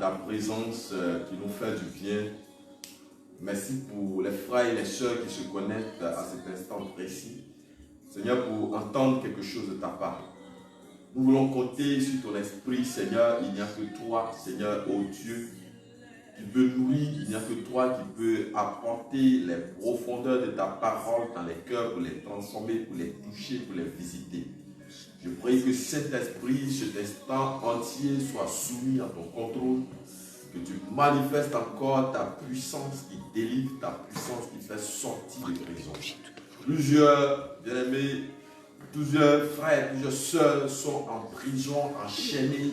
ta présence qui nous fait du bien. Merci pour les frères et les sœurs qui se connectent à cet instant précis. Seigneur, pour entendre quelque chose de ta part. Nous voulons compter sur ton esprit, Seigneur. Il n'y a que toi, Seigneur, ô Dieu, qui peut nourrir. Il n'y a que toi qui peux apporter les profondeurs de ta parole dans les cœurs pour les transformer, pour les toucher, pour les visiter. Je prie que cet esprit, cet instant entier soit soumis à ton contrôle, que tu manifestes encore ta puissance qui délivre, ta puissance qui fait sortir de prison. Plusieurs bien-aimés, plusieurs frères, plusieurs sœurs sont en prison, enchaînés.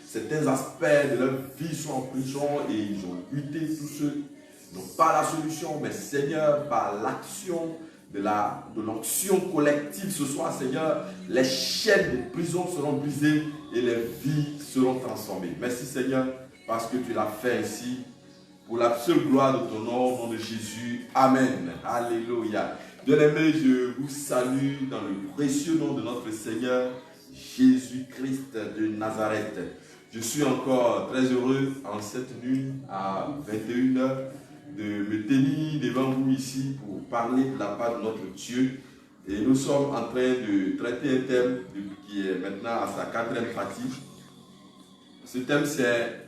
Certains aspects de leur vie sont en prison et ils ont lutté, tous ceux qui n'ont pas la solution, mais Seigneur, par l'action de l'onction collective ce soir, Seigneur, les chaînes de prison seront brisées et les vies seront transformées. Merci Seigneur, parce que tu l'as fait ici, pour la seule gloire de ton nom, au nom de Jésus. Amen. Alléluia. Bien-aimés, je vous salue dans le précieux nom de notre Seigneur, Jésus-Christ de Nazareth. Je suis encore très heureux en cette nuit à 21h de me tenir devant vous ici pour parler de la part de notre Dieu. Et nous sommes en train de traiter un thème qui est maintenant à sa 4e partie. Ce thème, c'est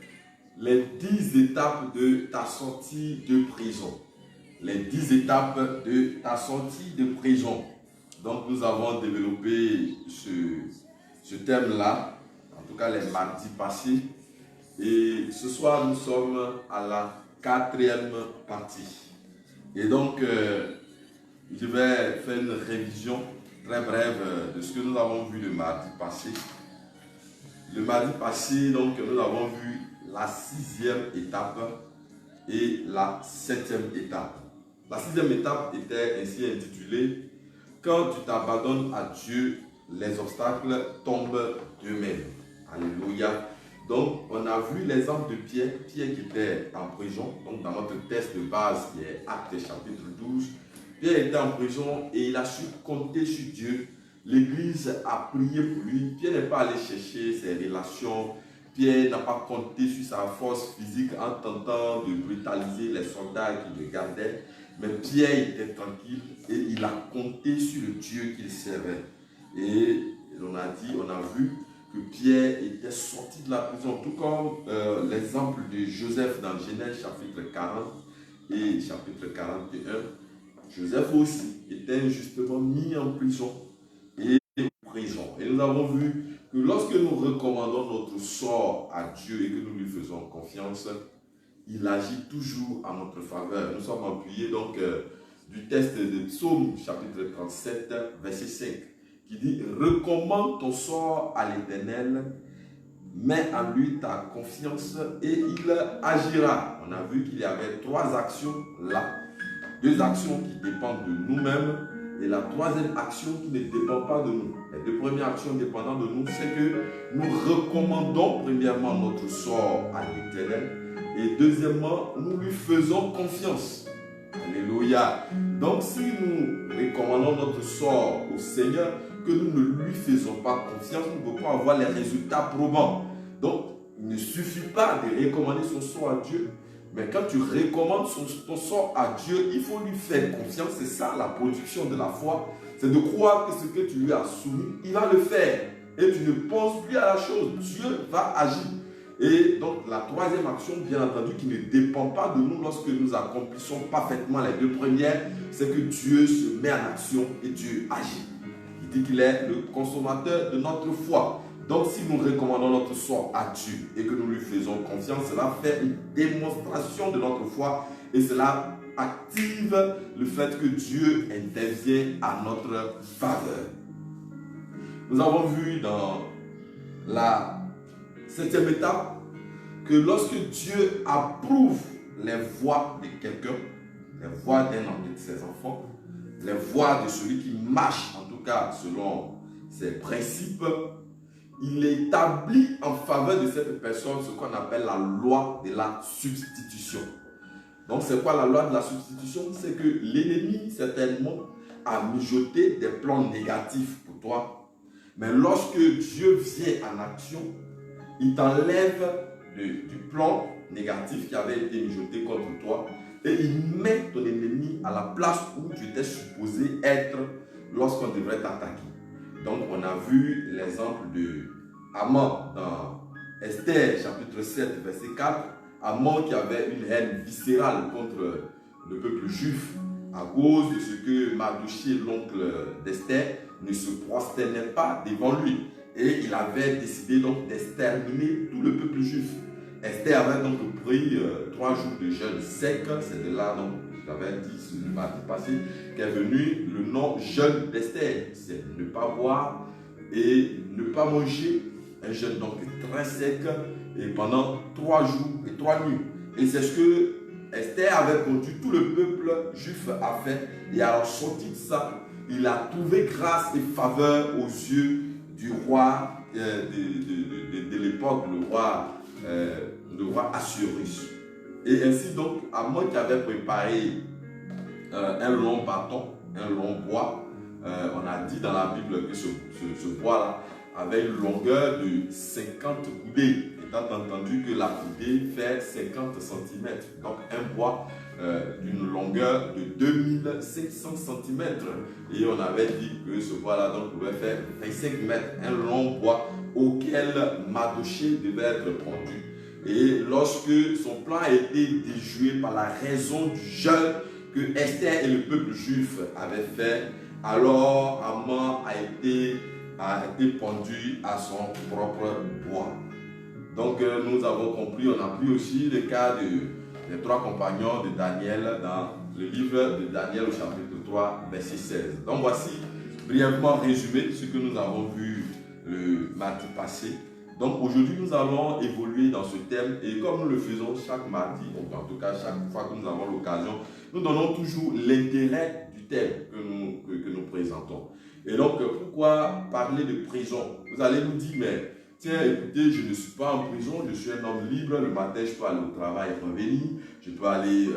les 10 étapes de ta sortie de prison. Les 10 étapes de ta sortie de prison. Donc nous avons développé ce thème-là, en tout cas les mardis passés. Et ce soir, nous sommes à la 4e partie. Et donc, je vais faire une révision très brève de ce que nous avons vu le mardi passé. Le mardi passé, donc, nous avons vu la 6e étape et la 7e étape. La 6e étape était ainsi intitulée « Quand tu t'abandonnes à Dieu, les obstacles tombent d'eux-mêmes. » Alléluia. Donc, on a vu l'exemple de Pierre qui était en prison. Donc, dans notre texte de base qui est Actes chapitre 12, Pierre était en prison et il a su compter sur Dieu. L'Église a prié pour lui. Pierre n'est pas allé chercher ses relations. Pierre n'a pas compté sur sa force physique en tentant de brutaliser les soldats qui le gardaient. Mais Pierre était tranquille et il a compté sur le Dieu qu'il servait. Et on a vu que Pierre était sorti de la prison, tout comme l'exemple de Joseph dans Genèse chapitre 40 et chapitre 41. Joseph aussi était injustement mis en prison et nous avons vu que lorsque nous recommandons notre sort à Dieu et que nous lui faisons confiance, il agit toujours en notre faveur. Nous sommes appuyés donc du texte de Psaume chapitre 37 verset 5 qui dit « Recommande ton sort à l'Éternel, mets en lui ta confiance et il agira. » On a vu qu'il y avait 3 actions là. 2 actions qui dépendent de nous-mêmes et la 3e action qui ne dépend pas de nous. Les 2 premières actions dépendant de nous, c'est que nous recommandons premièrement notre sort à l'Éternel et deuxièmement, nous lui faisons confiance. Alléluia. Donc si nous recommandons notre sort au Seigneur, que nous ne lui faisons pas confiance, nous ne pouvons pas avoir les résultats probants. Donc, il ne suffit pas de recommander son sort à Dieu, mais quand tu recommandes ton sort à Dieu, il faut lui faire confiance. C'est ça la production de la foi. C'est de croire que ce que tu lui as soumis, il va le faire. Et tu ne penses plus à la chose. Dieu va agir. Et donc, la 3e action, bien entendu, qui ne dépend pas de nous lorsque nous accomplissons parfaitement les 2 premières, c'est que Dieu se met en action et Dieu agit. Il dit qu'il est le consommateur de notre foi. Donc, si nous recommandons notre sort à Dieu et que nous lui faisons confiance, cela fait une démonstration de notre foi et cela active le fait que Dieu intervient à notre faveur. Nous avons vu dans la 7e étape que lorsque Dieu approuve les voies de quelqu'un, les voies d'un de ses enfants, les voies de celui qui marche, en tout cas selon ses principes, il établit en faveur de cette personne ce qu'on appelle la loi de la substitution. Donc c'est quoi la loi de la substitution? C'est que l'ennemi certainement a mijoté des plans négatifs pour toi. Mais lorsque Dieu vient en action, il t'enlève du plan négatif qui avait été mijoté contre toi et il met ton ennemi à la place où tu étais supposé être lorsqu'on devrait t'attaquer. Donc on a vu l'exemple de Haman dans Esther chapitre 7 verset 4. Haman qui avait une haine viscérale contre le peuple juif à cause de ce que Mardochée, l'oncle d'Esther, ne se prosternait pas devant lui. Et il avait décidé donc d'exterminer tout le peuple juif. Esther avait donc pris 3 jours de jeûne sec. C'est de là, donc, j'avais dit le mardi passé, qu'est venu le nom jeûne d'Esther. C'est ne pas boire et ne pas manger. Un jeûne donc très sec et pendant 3 jours et 3 nuits. Et c'est ce que Esther avait conduit tout le peuple juif à faire. Et à la sortie de ça, il a trouvé grâce et faveur aux yeux du roi de l'époque, le roi Assuérus. Et ainsi donc, Haman qui avait préparé un long bâton, un long bois, on a dit dans la Bible que ce bois-là avait une longueur de 50 coudées, étant entendu que la coudée fait 50 cm. Donc un bois d'une longueur de 2500 cm. Et on avait dit que ce bois-là pouvait faire 25 mètres, un long bois auquel Mardochée devait être pendu. Et lorsque son plan a été déjoué par la raison du jeûne que Esther et le peuple juif avaient fait, alors Haman a été pendu à son propre bois. Donc nous avons compris, on a pris aussi le cas des 3 compagnons de Daniel dans le livre de Daniel au chapitre 3, verset 16. Donc voici brièvement résumé ce que nous avons vu le mardi passé. Donc aujourd'hui nous allons évoluer dans ce thème et comme nous le faisons chaque mardi, ou en tout cas chaque fois que nous avons l'occasion, nous donnons toujours l'intérêt du thème que nous présentons. Et donc pourquoi parler de prison? Vous allez nous dire, mais tiens, écoutez, je ne suis pas en prison, je suis un homme libre, le matin je peux aller au travail et revenir, je peux aller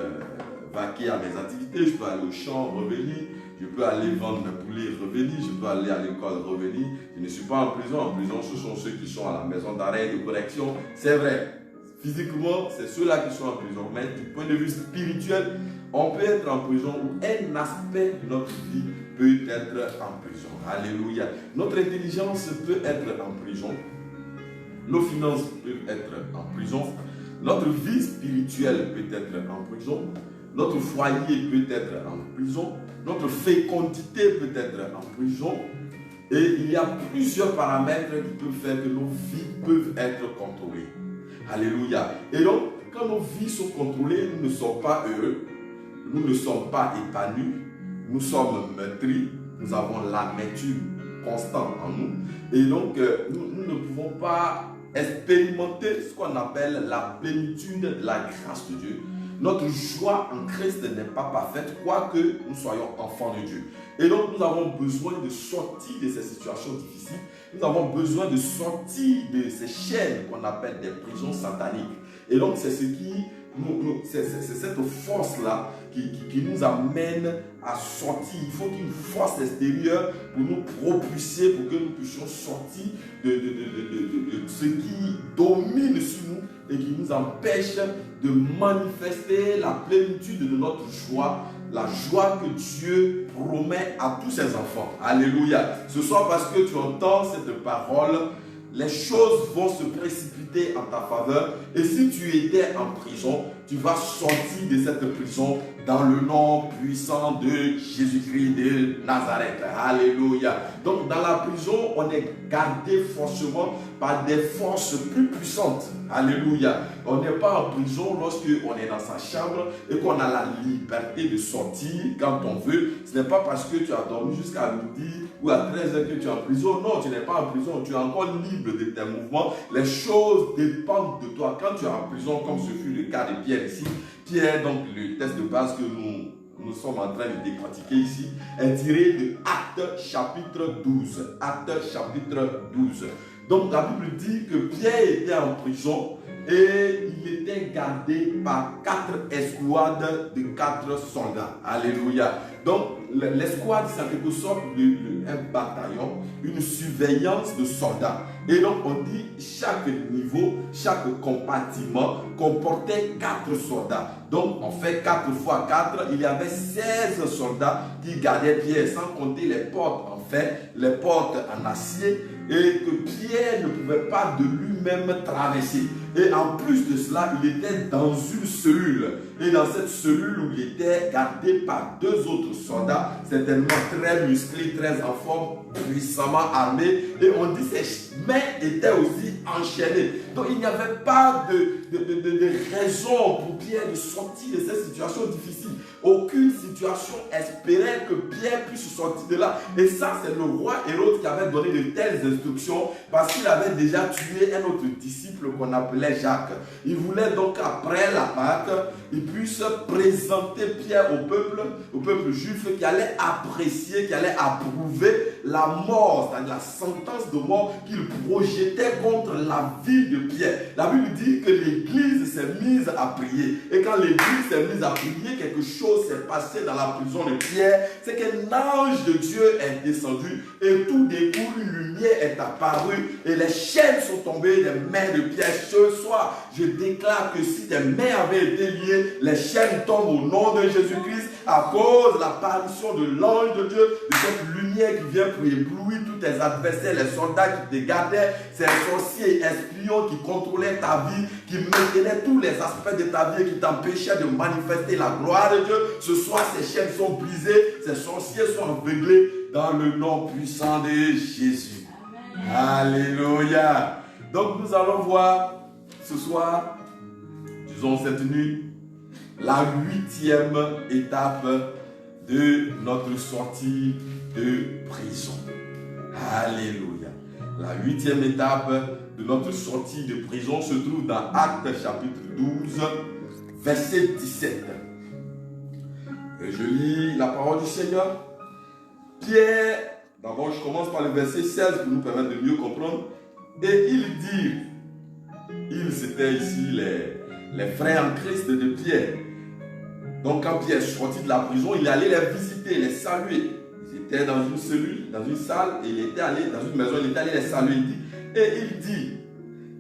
vaquer à mes activités, je peux aller au champ, revenir, je peux aller vendre mes poulets, revenir, je peux aller à l'école, revenir. Je ne suis pas en prison. En prison, ce sont ceux qui sont à la maison d'arrêt et de correction. C'est vrai, physiquement, c'est ceux-là qui sont en prison. Mais du point de vue spirituel, on peut être en prison ou un aspect de notre vie peut être en prison. Alléluia. Notre intelligence peut être en prison. Nos finances peuvent être en prison. Notre vie spirituelle peut être en prison. Notre foyer peut être en prison. Notre fécondité peut être en prison. Et il y a plusieurs paramètres qui peuvent faire que nos vies peuvent être contrôlées. Alléluia. Et donc, quand nos vies sont contrôlées, nous ne sommes pas heureux. Nous ne sommes pas épanouis. Nous sommes meurtris. Nous avons l'amertume constante en nous. Et donc, nous ne pouvons pas expérimenter ce qu'on appelle la plénitude de la grâce de Dieu. Notre joie en Christ n'est pas parfaite, quoique nous soyons enfants de Dieu. Et donc, nous avons besoin de sortir de ces situations difficiles. Nous avons besoin de sortir de ces chaînes qu'on appelle des prisons sataniques. Et donc, c'est ce qui c'est cette force-là qui nous amène à sortir. Il faut une force extérieure pour nous propulser, pour que nous puissions sortir de ce qui domine sur nous et qui nous empêche de manifester la plénitude de notre joie, la joie que Dieu promet à tous ses enfants. Alléluia. Ce soir, parce que tu entends cette parole, les choses vont se précipiter en ta faveur. Et si tu étais en prison, tu vas sortir de cette prison dans le nom puissant de Jésus-Christ de Nazareth. Alléluia. Donc dans la prison, on est gardé forcément par des forces plus puissantes. Alléluia. On n'est pas en prison lorsque on est dans sa chambre et qu'on a la liberté de sortir quand on veut. Ce n'est pas parce que tu as dormi jusqu'à midi ou à 13h que tu es en prison. Non, tu n'es pas en prison. Tu es encore libre de tes mouvements. Les choses dépendent de toi. Quand tu es en prison, comme ce fut le cas de Pierre ici, Pierre, donc le texte de base que nous sommes en train de décortiquer ici, est tiré de Actes chapitre 12. Actes chapitre 12. Donc la Bible dit que Pierre était en prison et il était gardé par 4 escouades de 4 soldats. Alléluia. Donc l'escouade, c'est en quelque sorte un bataillon, une surveillance de soldats. Et donc on dit chaque niveau, chaque compartiment comportait 4 soldats. Donc on fait 4 fois 4, il y avait 16 soldats qui gardaient Pierre, sans compter les portes en fait, les portes en acier, et que Pierre ne pouvait pas de lui-même traverser. Et en plus de cela, il était dans une cellule. Et dans cette cellule où il était gardé par 2 autres soldats, certainement très musclés, très en forme, puissamment armés. Et on dit que ses mains étaient aussi enchaînées. Donc il n'y avait pas de raison pour Pierre de sortir de cette situation difficile. Aucune situation espérait que Pierre puisse sortir de là. Et ça, c'est le roi Hérode qui avait donné de telles instructions parce qu'il avait déjà tué un autre disciple qu'on appelait Jacques. Il voulait donc, après la Pâque, il puisse présenter Pierre au peuple juif qui allait apprécier, qui allait approuver la mort, c'est-à-dire la sentence de mort qu'il projetait contre la vie de Pierre. La Bible dit que l'Église s'est mise à prier. Et quand l'Église s'est mise à prier, quelque chose s'est passé dans la prison de Pierre. C'est qu'un ange de Dieu est descendu et tout d'un coup, une lumière est apparue et les chaînes sont tombées des mains de Pierre. Ce soir, je déclare que si des mains avaient été liées, les chaînes tombent au nom de Jésus-Christ à cause de l'apparition de l'ange de Dieu, de cette lumière qui vient pour éblouir tous tes adversaires, les soldats qui te gardaient, ces sorciers et espions qui contrôlaient ta vie, qui maintenaient tous les aspects de ta vie, qui t'empêchaient de manifester la gloire de Dieu. Ce soir, ces chaînes sont brisées, ces sorciers sont aveuglés dans le nom puissant de Jésus. Amen. Alléluia. Donc nous allons voir ce soir, disons cette nuit, la 8e étape de notre sortie de prison. Alléluia. La 8e étape de notre sortie de prison se trouve dans Actes chapitre 12, verset 17. Et je lis la parole du Seigneur. Pierre, d'abord je commence par le verset 16 pour nous permettre de mieux comprendre. Et il dit, c'était ici les frères en Christ de Pierre. Donc quand Pierre est sorti de la prison, il allait les visiter, les saluer. Ils étaient dans une cellule, dans une salle, et il était allé dans une maison, il était allé les saluer. Il dit,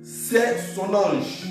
c'est son ange.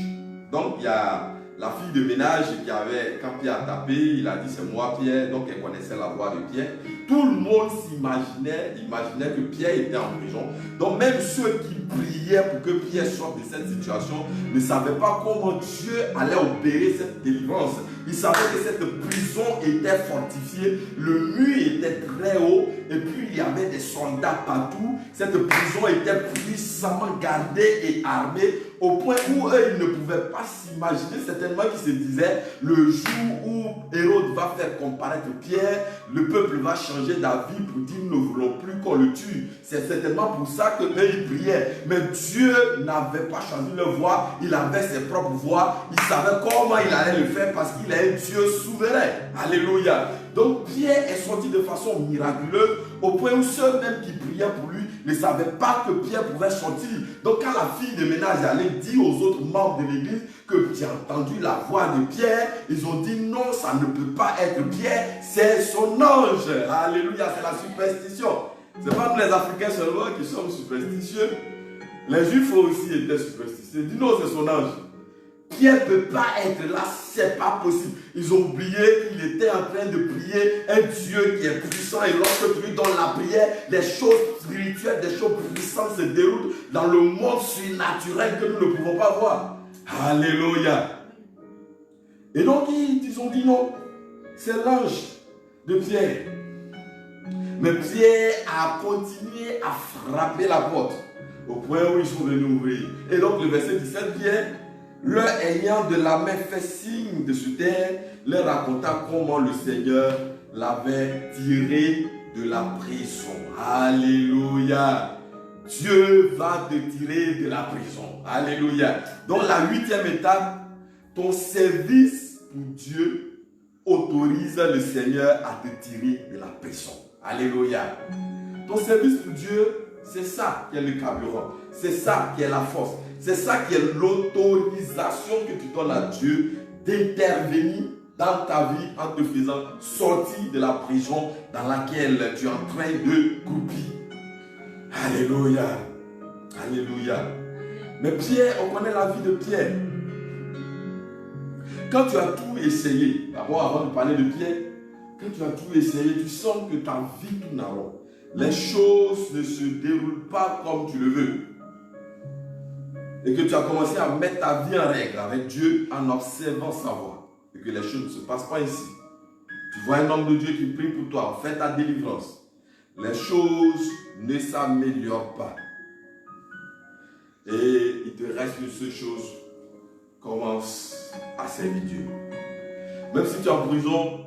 Donc il y a la fille de ménage qui avait, quand Pierre a tapé, il a dit c'est moi Pierre, donc elle connaissait la voix de Pierre. Tout le monde imaginait que Pierre était en prison. Donc même ceux qui priaient pour que Pierre sorte de cette situation ne savaient pas comment Dieu allait opérer cette délivrance. Ils savaient que cette prison était fortifiée, le mur était très haut et puis il y avait des soldats partout. Cette prison était puissamment gardée et armée au point où eux, ils ne pouvaient pas s'imaginer, certainement qu'ils se disaient, le jour où Hérode va faire comparaître Pierre, le peuple va changer d'avis pour dire nous ne voulons plus qu'on le tue. C'est certainement pour ça qu'eux, ils priaient. Mais Dieu n'avait pas choisi leur voie, il avait ses propres voies, il savait comment il allait le faire parce qu'il est un Dieu souverain. Alléluia. Donc Pierre est sorti de façon miraculeuse au point où ceux-mêmes qui priaient pour lui ne savaient pas que Pierre pouvait sortir. Donc quand la fille de ménage allait dire aux autres membres de l'église que j'ai entendu la voix de Pierre, ils ont dit non, ça ne peut pas être Pierre, c'est son ange. Alléluia, c'est la superstition. Ce n'est pas nous les Africains seulement qui sommes superstitieux. Les Juifs aussi étaient superstitieux. Ils disent non, c'est son ange. Pierre ne peut pas être là, c'est pas possible. Ils ont oublié qu'il était en train de prier un Dieu qui est puissant et lorsque tu lui donnes la prière, les choses spirituelles, des choses puissantes se déroulent dans le monde surnaturel que nous ne pouvons pas voir. Alléluia. Et donc ils ont dit non, c'est l'ange de Pierre. Mais Pierre a continué à frapper la porte au point où ils sont venus ouvrir. Et donc le verset 17, Pierre, leur ayant de la main fait signe de se taire, leur raconta comment le Seigneur l'avait tiré de la prison. Alléluia. Dieu va te tirer de la prison. Alléluia. Donc la 8e étape, ton service pour Dieu autorise le Seigneur à te tirer de la prison. Alléluia. Ton service pour Dieu, c'est ça qui est le carburant. C'est ça qui est la force. C'est ça qui est l'autorisation que tu donnes à Dieu d'intervenir dans ta vie en te faisant sortir de la prison dans laquelle tu es en train de croupir. Alléluia. Alléluia. Mais Pierre, on connaît la vie de Pierre. Quand tu as tout essayé, d'abord avant de parler de Pierre, quand tu as tout essayé, tu sens que ta vie tourne en rond. Les choses ne se déroulent pas comme tu le veux. Et que tu as commencé à mettre ta vie en règle avec Dieu en observant sa voix. Et que les choses ne se passent pas ici. Tu vois un homme de Dieu qui prie pour toi, fait ta délivrance. Les choses ne s'améliorent pas. Et il te reste une seule chose. Commence à servir Dieu. Même si tu es en prison,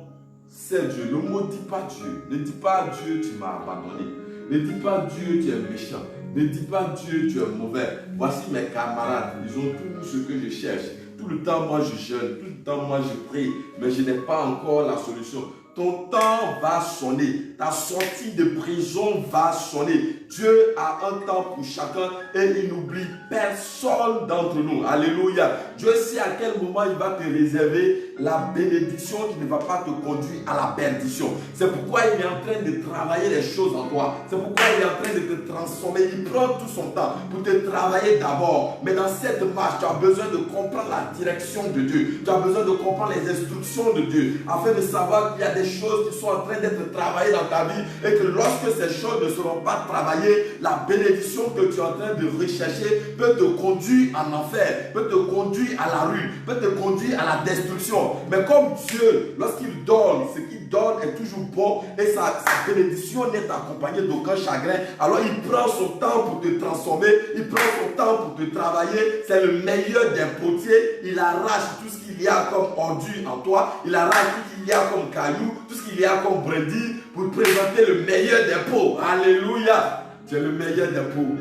c'est Dieu. Ne maudis pas Dieu. Ne dis pas Dieu, tu m'as abandonné. Ne dis pas Dieu, tu es méchant. Ne dis pas Dieu, tu es mauvais. Voici mes camarades. Ils ont tout ce que je cherche. Tout le temps, moi, je jeûne. Tout le temps, moi, je prie. Mais je n'ai pas encore la solution. Ton temps va sonner. Ta sortie de prison va sonner. Dieu a un temps pour chacun et il n'oublie personne d'entre nous. Alléluia. Dieu sait à quel moment il va te réserver la bénédiction qui ne va pas te conduire à la perdition. C'est pourquoi il est en train de travailler les choses en toi. C'est pourquoi il est en train de te transformer. Il prend tout son temps pour te travailler d'abord. Mais dans cette marche, tu as besoin de comprendre la direction de Dieu. Tu as besoin de comprendre les instructions de Dieu afin de savoir qu'il y a des choses qui sont en train d'être travaillées dans ta vie et que lorsque ces choses ne seront pas travaillées, la bénédiction que tu es en train de rechercher peut te conduire en enfer, peut te conduire à la ruine, peut te conduire à la destruction. Mais comme Dieu, lorsqu'il donne, ce qu'il donne est toujours bon et sa bénédiction n'est accompagnée d'aucun chagrin, alors il prend son temps pour te transformer, il prend son temps pour te travailler. C'est le meilleur des potiers. Il arrache tout ce qu'il y a comme ordure en toi, il arrache tout ce qu'il y a comme cailloux, tout ce qu'il y a comme brindille pour présenter le meilleur des pots. Alléluia. Tu es le meilleur des pots.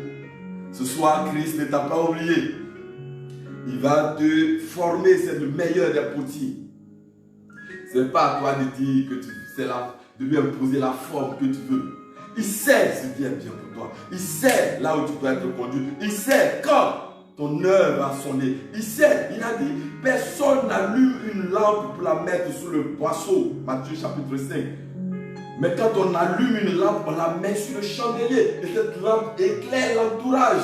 Ce soir, Christ ne t'a pas oublié. Il va te former, c'est le meilleur des potiers. Ce n'est pas à toi de dire que c'est là, de lui imposer la forme que tu veux. Il sait ce qui est bien pour toi. Il sait là où tu dois être conduit. Il sait quand ton heure va sonner. Il sait, il a dit, personne n'allume une lampe pour la mettre sous le boisseau. Matthieu chapitre 5. Mais quand on allume une lampe, on la met sur le chandelier. Et cette lampe éclaire l'entourage.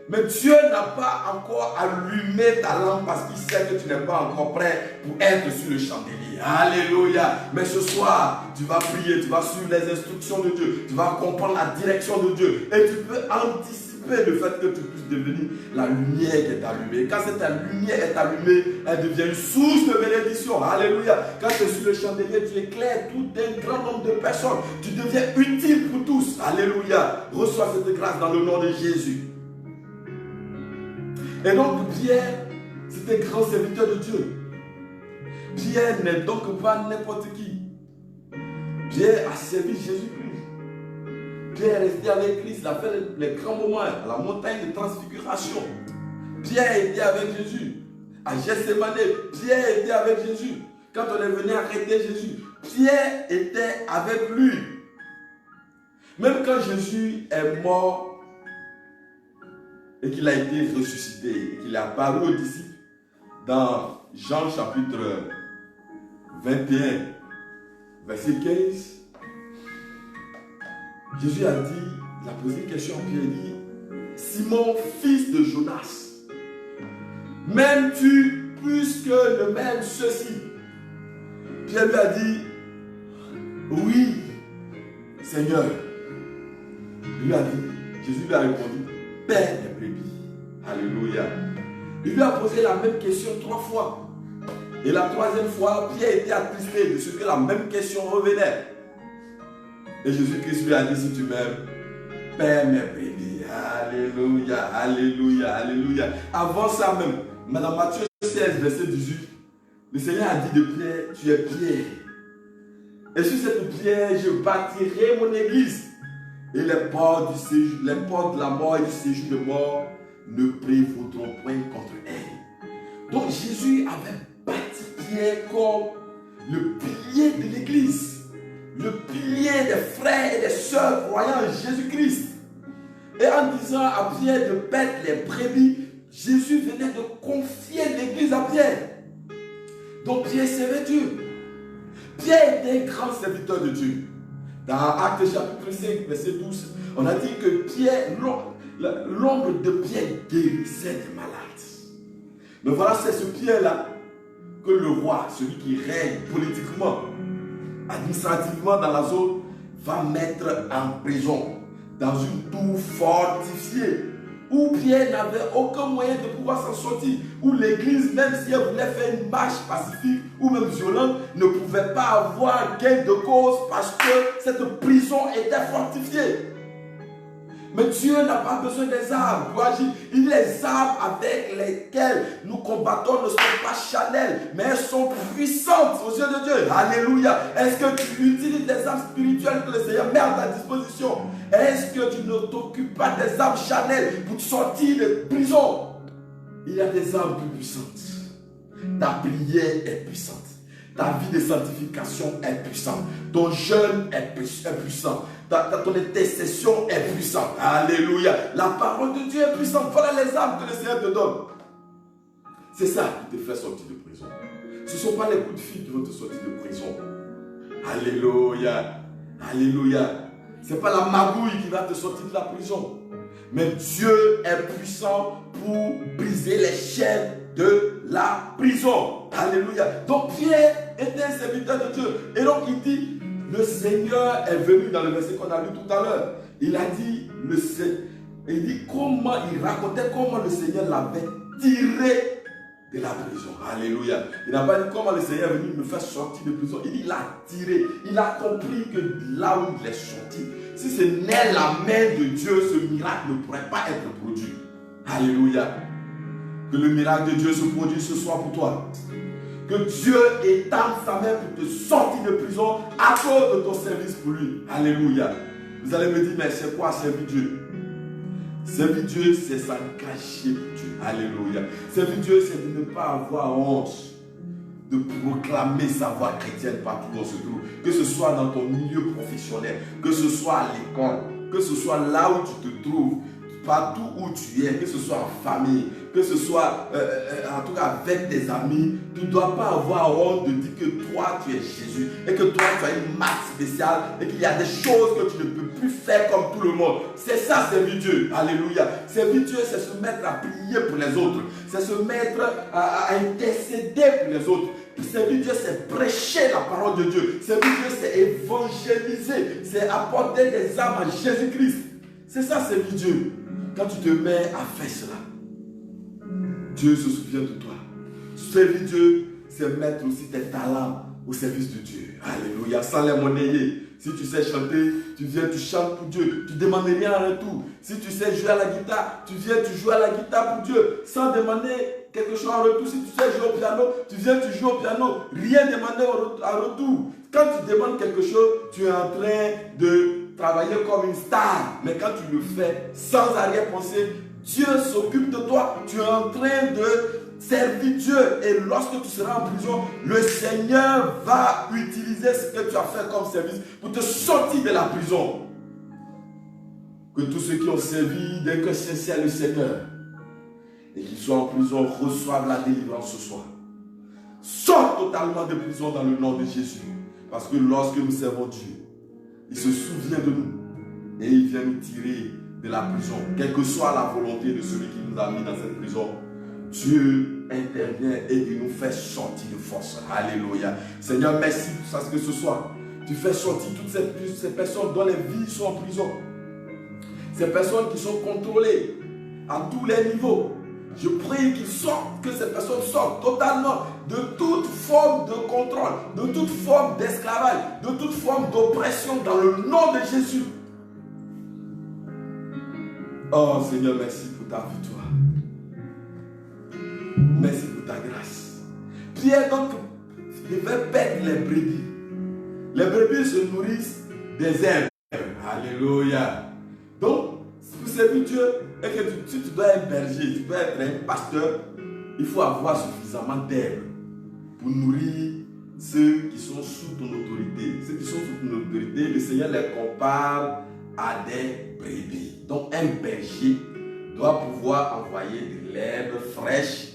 Mais Dieu n'a pas encore allumé ta lampe parce qu'il sait que tu n'es pas encore prêt pour être sur le chandelier. Alléluia. Mais ce soir, tu vas prier, tu vas suivre les instructions de Dieu. Tu vas comprendre la direction de Dieu. Et tu peux anticiper le fait que tu puisses devenir la lumière qui est allumée. Quand cette lumière est allumée, elle devient une source de bénédiction. Alléluia. Quand tu es sur le chandelier, tu éclaires tout un grand nombre de personnes. Tu deviens utile pour tous. Alléluia. Reçois cette grâce dans le nom de Jésus. Et donc Pierre, c'était grand serviteur de Dieu. Pierre n'est donc pas n'importe qui. Pierre a servi Jésus-Christ. Pierre est resté avec Christ, il a fait les grands moments à la montagne de transfiguration. Pierre était avec Jésus. À Gethsémane, Pierre était avec Jésus. Quand on est venu arrêter Jésus, Pierre était avec lui. Même quand Jésus est mort, et qu'il a été ressuscité, et qu'il est apparu aux disciples dans Jean chapitre 21, verset 15. Jésus a dit, il a posé une question à Pierre, il dit, Simon, fils de Jonas, m'aimes-tu plus que le même ceci? Pierre lui a dit, oui, Seigneur. Jésus lui a répondu, Père des brebis. Alléluia. Il lui a posé la même question 3 fois. Et la 3e fois, Pierre était attristé de ce que la même question revenait. Et Jésus-Christ lui a dit, si tu m'aimes, Père mes brebis. Alléluia, alléluia, alléluia. Avant ça même, dans Matthieu 16, verset 18, le Seigneur a dit de Pierre, tu es Pierre. Et sur cette pierre, je bâtirai mon église. Et les portes de la mort et du séjour de mort ne prévaudront point contre elle. Donc Jésus avait bâti Pierre comme le pilier de l'église, le pilier des frères et des sœurs croyants en Jésus-Christ. Et en disant à Pierre de paître les brebis, Jésus venait de confier l'église à Pierre. Donc Pierre servait Dieu. Pierre était un grand serviteur de Dieu. Dans Actes chapitre 5, verset 12, on a dit que Pierre, L'ombre de Pierre guérissait des malades. Mais voilà, c'est ce Pierre-là que le roi, celui qui règne politiquement, administrativement dans la zone, va mettre en prison, dans une tour fortifiée, où Pierre n'avait aucun moyen de pouvoir s'en sortir, où l'église, même si elle voulait faire une marche pacifique ou même violente, ne pouvait pas avoir gain de cause parce que cette prison était fortifiée. Mais Dieu n'a pas besoin des armes pour agir. Les armes avec lesquelles nous combattons ne sont pas charnelles, mais elles sont puissantes aux yeux de Dieu. Alléluia. Est-ce que tu utilises des armes spirituelles que le Seigneur met à ta disposition? Est-ce que tu ne t'occupes pas des armes charnelles pour te sortir de prison? Il y a des armes plus puissantes. Ta prière est puissante. Ta vie de sanctification est puissante. Ton jeûne est puissant. Ton intercession est puissante. Alléluia. La parole de Dieu est puissante. Voilà les armes que le Seigneur te donne. C'est ça qui te fait sortir de prison. Ce ne sont pas les coups de fil qui vont te sortir de prison. Alléluia. Alléluia. Ce n'est pas la magouille qui va te sortir de la prison. Mais Dieu est puissant pour briser les chaînes de la prison. Alléluia. Donc Pierre était un serviteur de Dieu. Et donc il dit, le Seigneur est venu dans le verset qu'on a lu tout à l'heure. Il a dit, il racontait comment le Seigneur l'avait tiré de la prison. Alléluia. Il n'a pas dit comment le Seigneur est venu me faire sortir de prison. Il dit, il l'a tiré. Il a compris que là où il est sorti, si ce n'est la main de Dieu, ce miracle ne pourrait pas être produit. Alléluia. Que le miracle de Dieu se produise ce soir pour toi. Que Dieu étende sa main pour te sortir de prison à cause de ton service pour lui. Alléluia. Vous allez me dire, mais c'est quoi servir Dieu? Servir Dieu, c'est s'engager pour Dieu. Alléluia. Servir Dieu, c'est de ne pas avoir honte de proclamer sa voix chrétienne partout où on se trouve. Que ce soit dans ton milieu professionnel, que ce soit à l'école, que ce soit là où tu te trouves, partout où tu es, que ce soit en famille, que ce soit en tout cas avec tes amis, tu ne dois pas avoir honte de dire que toi tu es Jésus et que toi tu as une marque spéciale et qu'il y a des choses que tu ne peux plus faire comme tout le monde. C'est ça servir Dieu. Alléluia. Servir Dieu, c'est se mettre à prier pour les autres, c'est se mettre à intercéder pour les autres. Servir Dieu, c'est prêcher la parole de Dieu. Servir Dieu, c'est évangéliser, c'est apporter des âmes à Jésus-Christ. C'est ça servir Dieu. Quand tu te mets à faire cela, Dieu se souvient de toi. Servir Dieu, c'est mettre aussi tes talents au service de Dieu. Alléluia. Sans les monnayer. Si tu sais chanter, tu viens, tu chantes pour Dieu. Tu ne demandes rien en retour. Si tu sais jouer à la guitare, tu viens, tu joues à la guitare pour Dieu. Sans demander quelque chose en retour. Si tu sais jouer au piano, tu viens, tu joues au piano. Rien demander en retour. Quand tu demandes quelque chose, tu es en train de travailler comme une star. Mais quand tu le fais sans arrière-pensée, Dieu s'occupe de toi. Tu es en train de servir Dieu. Et lorsque tu seras en prison, le Seigneur va utiliser ce que tu as fait comme service pour te sortir de la prison. Que tous ceux qui ont servi d'un cœur sincère le Seigneur et qui sont en prison reçoivent la délivrance ce soir. Sors totalement de prison dans le nom de Jésus. Parce que lorsque nous servons Dieu, il se souvient de nous et il vient nous tirer de la prison. Quelle que soit la volonté de celui qui nous a mis dans cette prison, Dieu intervient et il nous fait sortir de force. Alléluia. Seigneur, merci parce que ce soir, tu fais sortir toutes ces personnes dont les vies sont en prison. Ces personnes qui sont contrôlées à tous les niveaux. Je prie qu'ils sortent, que ces personnes sortent totalement de toute forme de contrôle, de toute forme d'esclavage, de toute forme d'oppression dans le nom de Jésus. Oh Seigneur, merci pour ta victoire. Merci pour ta grâce. Pierre donc devait perdre les brebis. Les brebis se nourrissent des herbes. Alléluia. Donc, pour servir Dieu, et que si tu dois être berger, tu dois être un pasteur, il faut avoir suffisamment d'herbes pour nourrir ceux qui sont sous ton autorité. Ceux qui sont sous ton autorité, le Seigneur les compare à des brebis. Donc un berger doit pouvoir envoyer de l'herbe fraîche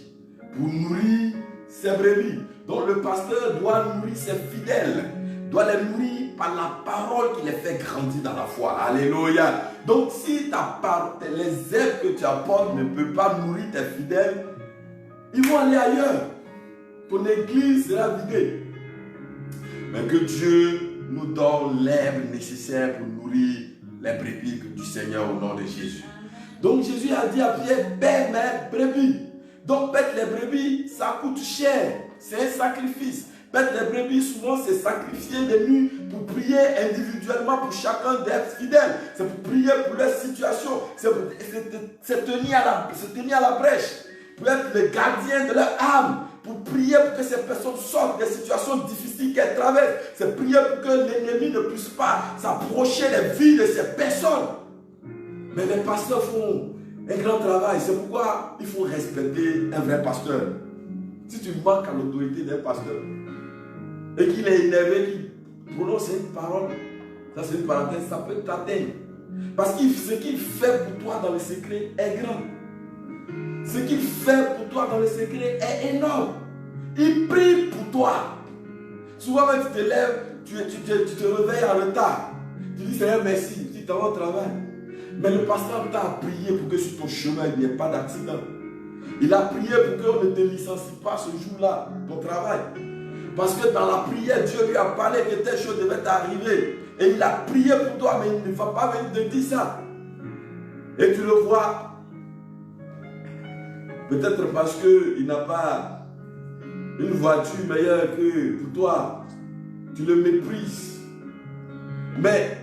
pour nourrir ses brebis. Donc le pasteur doit nourrir ses fidèles, doit les nourrir par la parole qui les fait grandir dans la foi. Alléluia. Donc si les aides que tu apportes ne peuvent pas nourrir tes fidèles, ils vont aller ailleurs. Ton église sera vidée. Mais que Dieu nous donne l'herbe nécessaire pour nourrir les brebis du Seigneur au nom de Jésus. Donc Jésus a dit à Pierre, paie mes brebis. Donc paître les brebis, ça coûte cher. C'est un sacrifice. Paître les brebis, souvent, c'est sacrifier des nuits pour prier individuellement pour chacun des fidèles. C'est pour prier pour leur situation. C'est se tenir à la brèche. Pour être le gardien de leur âme. Pour prier pour que ces personnes sortent des situations difficiles qu'elles traversent. C'est prier pour que l'ennemi ne puisse pas s'approcher des vies de ces personnes. Mais les pasteurs font un grand travail. C'est pourquoi il faut respecter un vrai pasteur. Si tu manques à l'autorité d'un pasteur et qu'il est énervé, qu'il prononce une parole, ça c'est une parenthèse, ça peut t'atteindre. Parce que ce qu'il fait pour toi dans le secret est grand. Ce qu'il fait pour toi dans le secret est énorme. Il prie pour toi. Souvent quand tu te lèves, tu te réveilles en retard. Tu dis Seigneur merci, tu t'en vas au travail. Mais le pasteur t'a prié pour que sur ton chemin il n'y ait pas d'accident. Il a prié pour qu'on ne te licencie pas ce jour-là, ton travail. Parce que dans la prière, Dieu lui a parlé que telle chose devait t'arriver. Et il a prié pour toi, mais il ne va pas venir te dire ça. Et tu le vois. Peut-être parce qu'il n'a pas une voiture meilleure que pour toi. Tu le méprises. Mais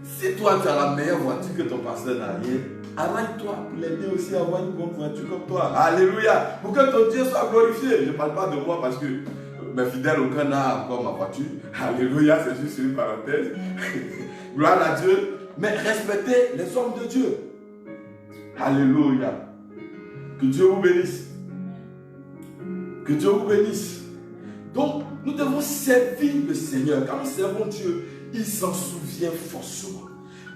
si toi tu as la meilleure voiture que ton pasteur n'a rien, arrête-toi pour l'aider aussi à avoir une bonne voiture comme toi. Alléluia. Pour que ton Dieu soit glorifié. Je ne parle pas de moi parce que mes fidèles, aucun n'a encore ma voiture. Alléluia, c'est juste une parenthèse. Gloire à Dieu. Mais respectez les hommes de Dieu. Alléluia. Que Dieu vous bénisse. Que Dieu vous bénisse. Donc, nous devons servir le Seigneur. Quand nous servons Dieu, il s'en souvient forcément.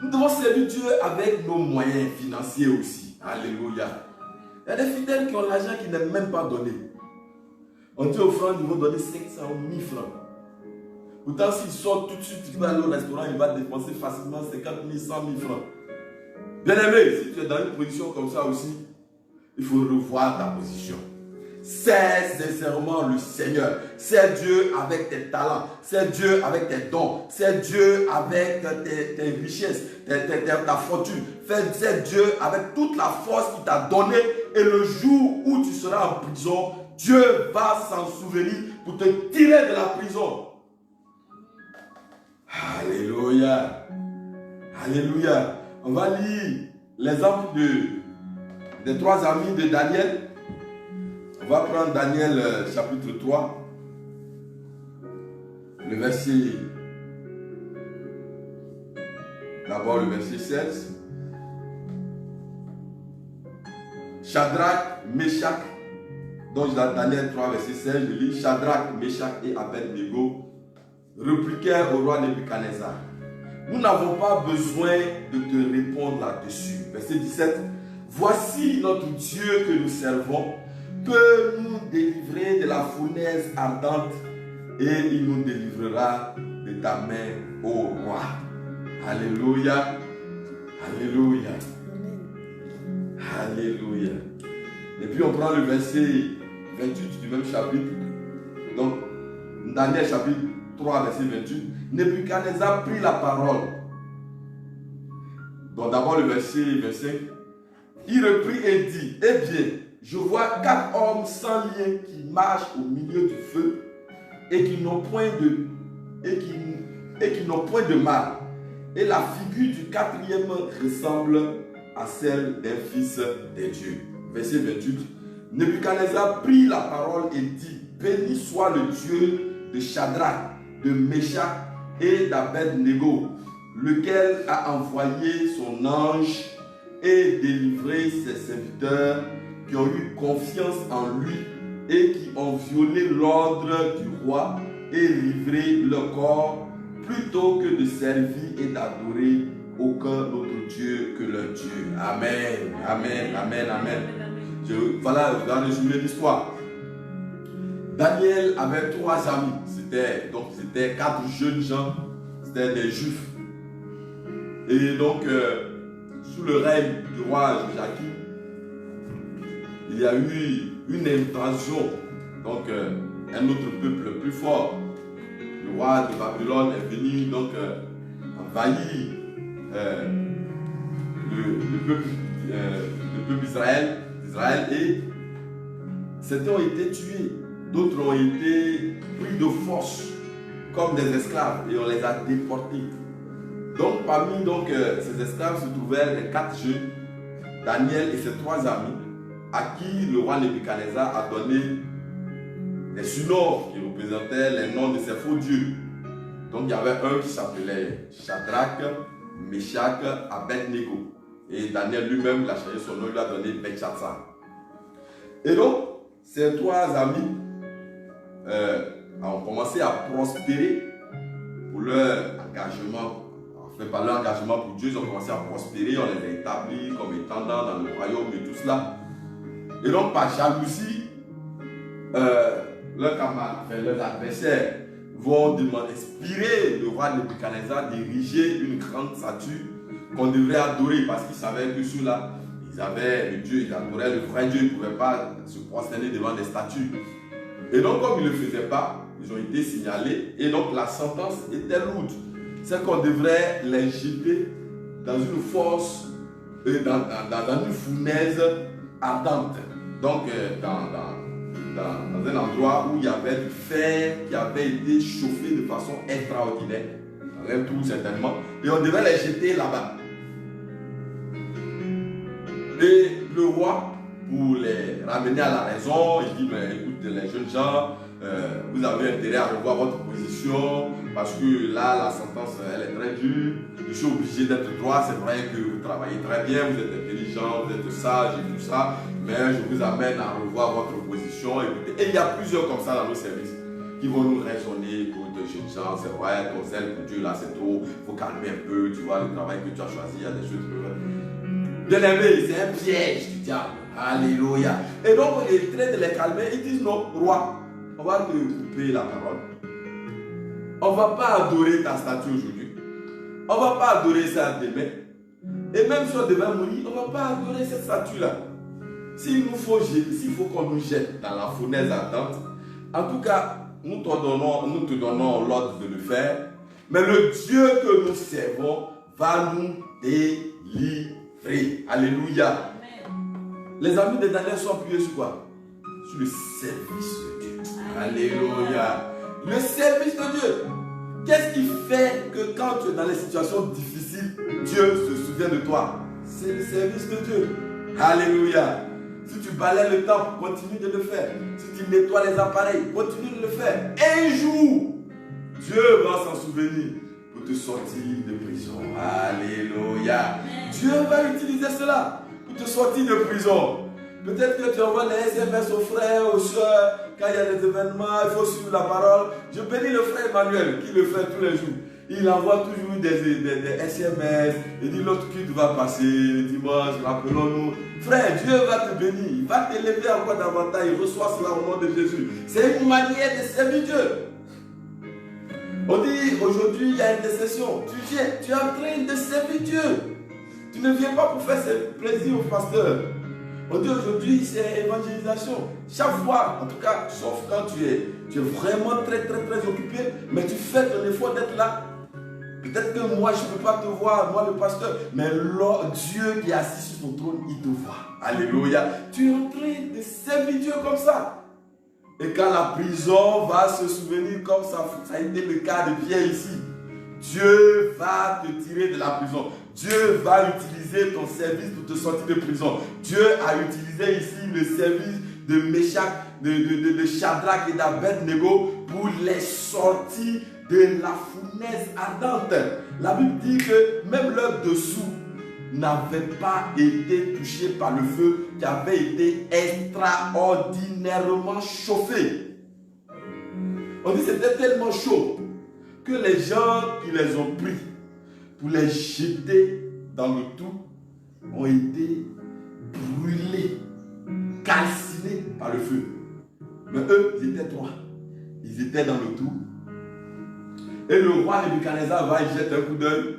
Nous devons servir Dieu avec nos moyens financiers aussi. Alléluia. Il y a des fidèles qui ont l'argent qui n'aiment même pas donner. On dit aux frères, ils vont donner 500 ou 1000 francs. Pourtant, s'ils sortent tout de suite, il va aller au restaurant, il va dépenser facilement 50 000, 100 000 francs. Bien aimé, si tu es dans une position comme ça aussi, il faut revoir ta position. C'est sincèrement le Seigneur. C'est Dieu avec tes talents. C'est Dieu avec tes dons. C'est Dieu avec tes richesses, ta fortune. C'est Dieu avec toute la force qu'il t'a donnée. Et le jour où tu seras en prison, Dieu va s'en souvenir pour te tirer de la prison. Alléluia. Alléluia. On va lire l'exemple des 3 amis de Daniel. On va prendre Daniel chapitre 3, le verset, d'abord le verset 16. Shadrach, Meshach, donc Daniel 3, verset 16, je lis, Shadrach, Meshach et Abednego répliquèrent au roi Nebuchadnezzar. Nous n'avons pas besoin de te répondre là-dessus. Verset 17, voici notre Dieu que nous servons, peut nous délivrer de la fournaise ardente et il nous délivrera de ta main, ô roi. Alléluia. Alléluia. Alléluia. Et puis on prend le verset 28 du même chapitre. Donc, Daniel chapitre 3, verset 28. Nebuchadnezzar prit la parole. Donc d'abord le verset 25. Il reprit et dit, eh bien, je vois 4 hommes sans lien qui marchent au milieu du feu et qui n'ont point de mal. Et la figure du 4e ressemble à celle d'un fils des dieux. Verset 28. Nebuchadnezzar prit la parole et dit, béni soit le Dieu de Shadrach, de Meshach et d'Abednego, lequel a envoyé son ange et délivré ses serviteurs qui ont eu confiance en lui et qui ont violé l'ordre du roi et livré leur corps plutôt que de servir et d'adorer aucun autre Dieu que leur Dieu. Amen, amen, amen, amen. Voilà, dans le résumé de l'histoire. Daniel avait 3 amis. C'était 4 jeunes gens. C'était des juifs. Et donc, sous le règne du roi Joachim, il y a eu une invasion, donc un autre peuple plus fort. Le roi de Babylone est venu donc envahir le peuple d'Israël, et certains ont été tués, d'autres ont été pris de force comme des esclaves et on les a déportés. Donc parmi ces esclaves se trouvaient les 4 jeunes, Daniel et ses 3 amis, à qui le roi Nebuchadnezzar a donné des surnoms qui représentaient les noms de ses faux dieux. Donc il y avait un qui s'appelait Shadrach, Meshach, Abednego. Et Daniel lui-même, il a changé son nom, il lui a donné Belshazzar. Et donc, ces 3 amis ont commencé à prospérer pour leur engagement. Enfin, par leur engagement pour Dieu, ils ont commencé à prospérer, on les a établis comme étant dans le royaume et tout cela. Et donc, par jalousie, leurs camarades, leurs adversaires vont inspirer le roi Nebuchadnezzar d'ériger une grande statue qu'on devrait adorer parce qu'ils savaient que ceux-là, ils avaient le Dieu, ils adoraient le vrai Dieu, ils ne pouvaient pas se prosterner devant des statues. Et donc, comme ils ne le faisaient pas, ils ont été signalés et donc la sentence était lourde. C'est qu'on devrait les jeter dans une fosse, dans une fournaise ardente. Donc, dans un endroit où il y avait du fer qui avait été chauffé de façon extraordinaire, rien tout certainement, et on devait les jeter là-bas. Et le roi, pour les ramener à la raison, il dit, mais écoutez les jeunes gens, vous avez intérêt à revoir votre position, parce que là, la sentence, elle est très dure, je suis obligé d'être droit, c'est vrai que vous travaillez très bien, vous êtes intelligent, vous êtes sage et tout ça, mais je vous amène à revoir votre position. Et il y a plusieurs comme ça dans nos services qui vont nous raisonner pour de jeunes gens, c'est vrai, ton zèle pour Dieu là c'est trop, il faut calmer un peu, tu vois, le travail que tu as choisi, il y a des choses que... Bien aimé, c'est un piège du diable. Alléluia. Et donc, il traite de les calmer, ils disent non, roi, on va te couper la parole. On ne va pas adorer ta statue aujourd'hui. On ne va pas adorer ça demain. Et même si on devait mourir, on ne va pas adorer cette statue-là. S'il faut qu'on nous jette dans la fournaise ardente, en tout cas, nous te donnons l'ordre de le faire. Mais le Dieu que nous servons va nous délivrer. Alléluia. Amen. Les amis de Daniel sont appuyés sur quoi? Sur le service de Dieu. Alléluia. Le service de Dieu. Qu'est-ce qui fait que quand tu es dans les situations difficiles, Dieu se souvient de toi? C'est le service de Dieu. Alléluia. Si tu balayes le temple, continue de le faire. Si tu nettoies les appareils, continue de le faire. Un jour, Dieu va s'en souvenir pour te sortir de prison. Alléluia. Dieu va utiliser cela pour te sortir de prison. Peut-être que tu envoies les SMS aux frères, aux soeurs, quand il y a des événements, il faut suivre la parole. Je bénis le frère Emmanuel qui le fait tous les jours. Il envoie toujours des SMS. Il dit l'autre culte va passer le dimanche, rappelons-nous. Frère, Dieu va te bénir. Il va t'élever encore davantage. Il reçoit cela au nom de Jésus. C'est une manière de servir Dieu. On dit aujourd'hui il y a une intercession. Tu viens, tu es en train de servir Dieu. Tu ne viens pas pour faire plaisir au pasteur. On dit aujourd'hui c'est évangélisation. Chaque fois, en tout cas, sauf quand tu es vraiment très occupé, mais tu fais ton effort d'être là. Peut-être que moi je ne peux pas te voir, moi le pasteur, mais Dieu qui est assis sur son trône, il te voit. Alléluia. Tu es en train de servir Dieu comme ça. Et quand la prison va se souvenir comme ça a été le cas de Pierre ici, Dieu va te tirer de la prison. Dieu va utiliser ton service pour te sortir de prison. Dieu a utilisé ici le service de Meshach, de Shadrach et d'Abednego pour les sortir de la fournaise ardente. La Bible dit que même leur dessous n'avait pas été touché par le feu qui avait été extraordinairement chauffé. On dit que c'était tellement chaud que les gens qui les ont pris pour les jeter dans le trou ont été brûlés, calcinés par le feu. Mais eux, ils étaient 3. Ils étaient dans le trou. Et le roi Nebuchadnezzar va y jeter un coup d'œil.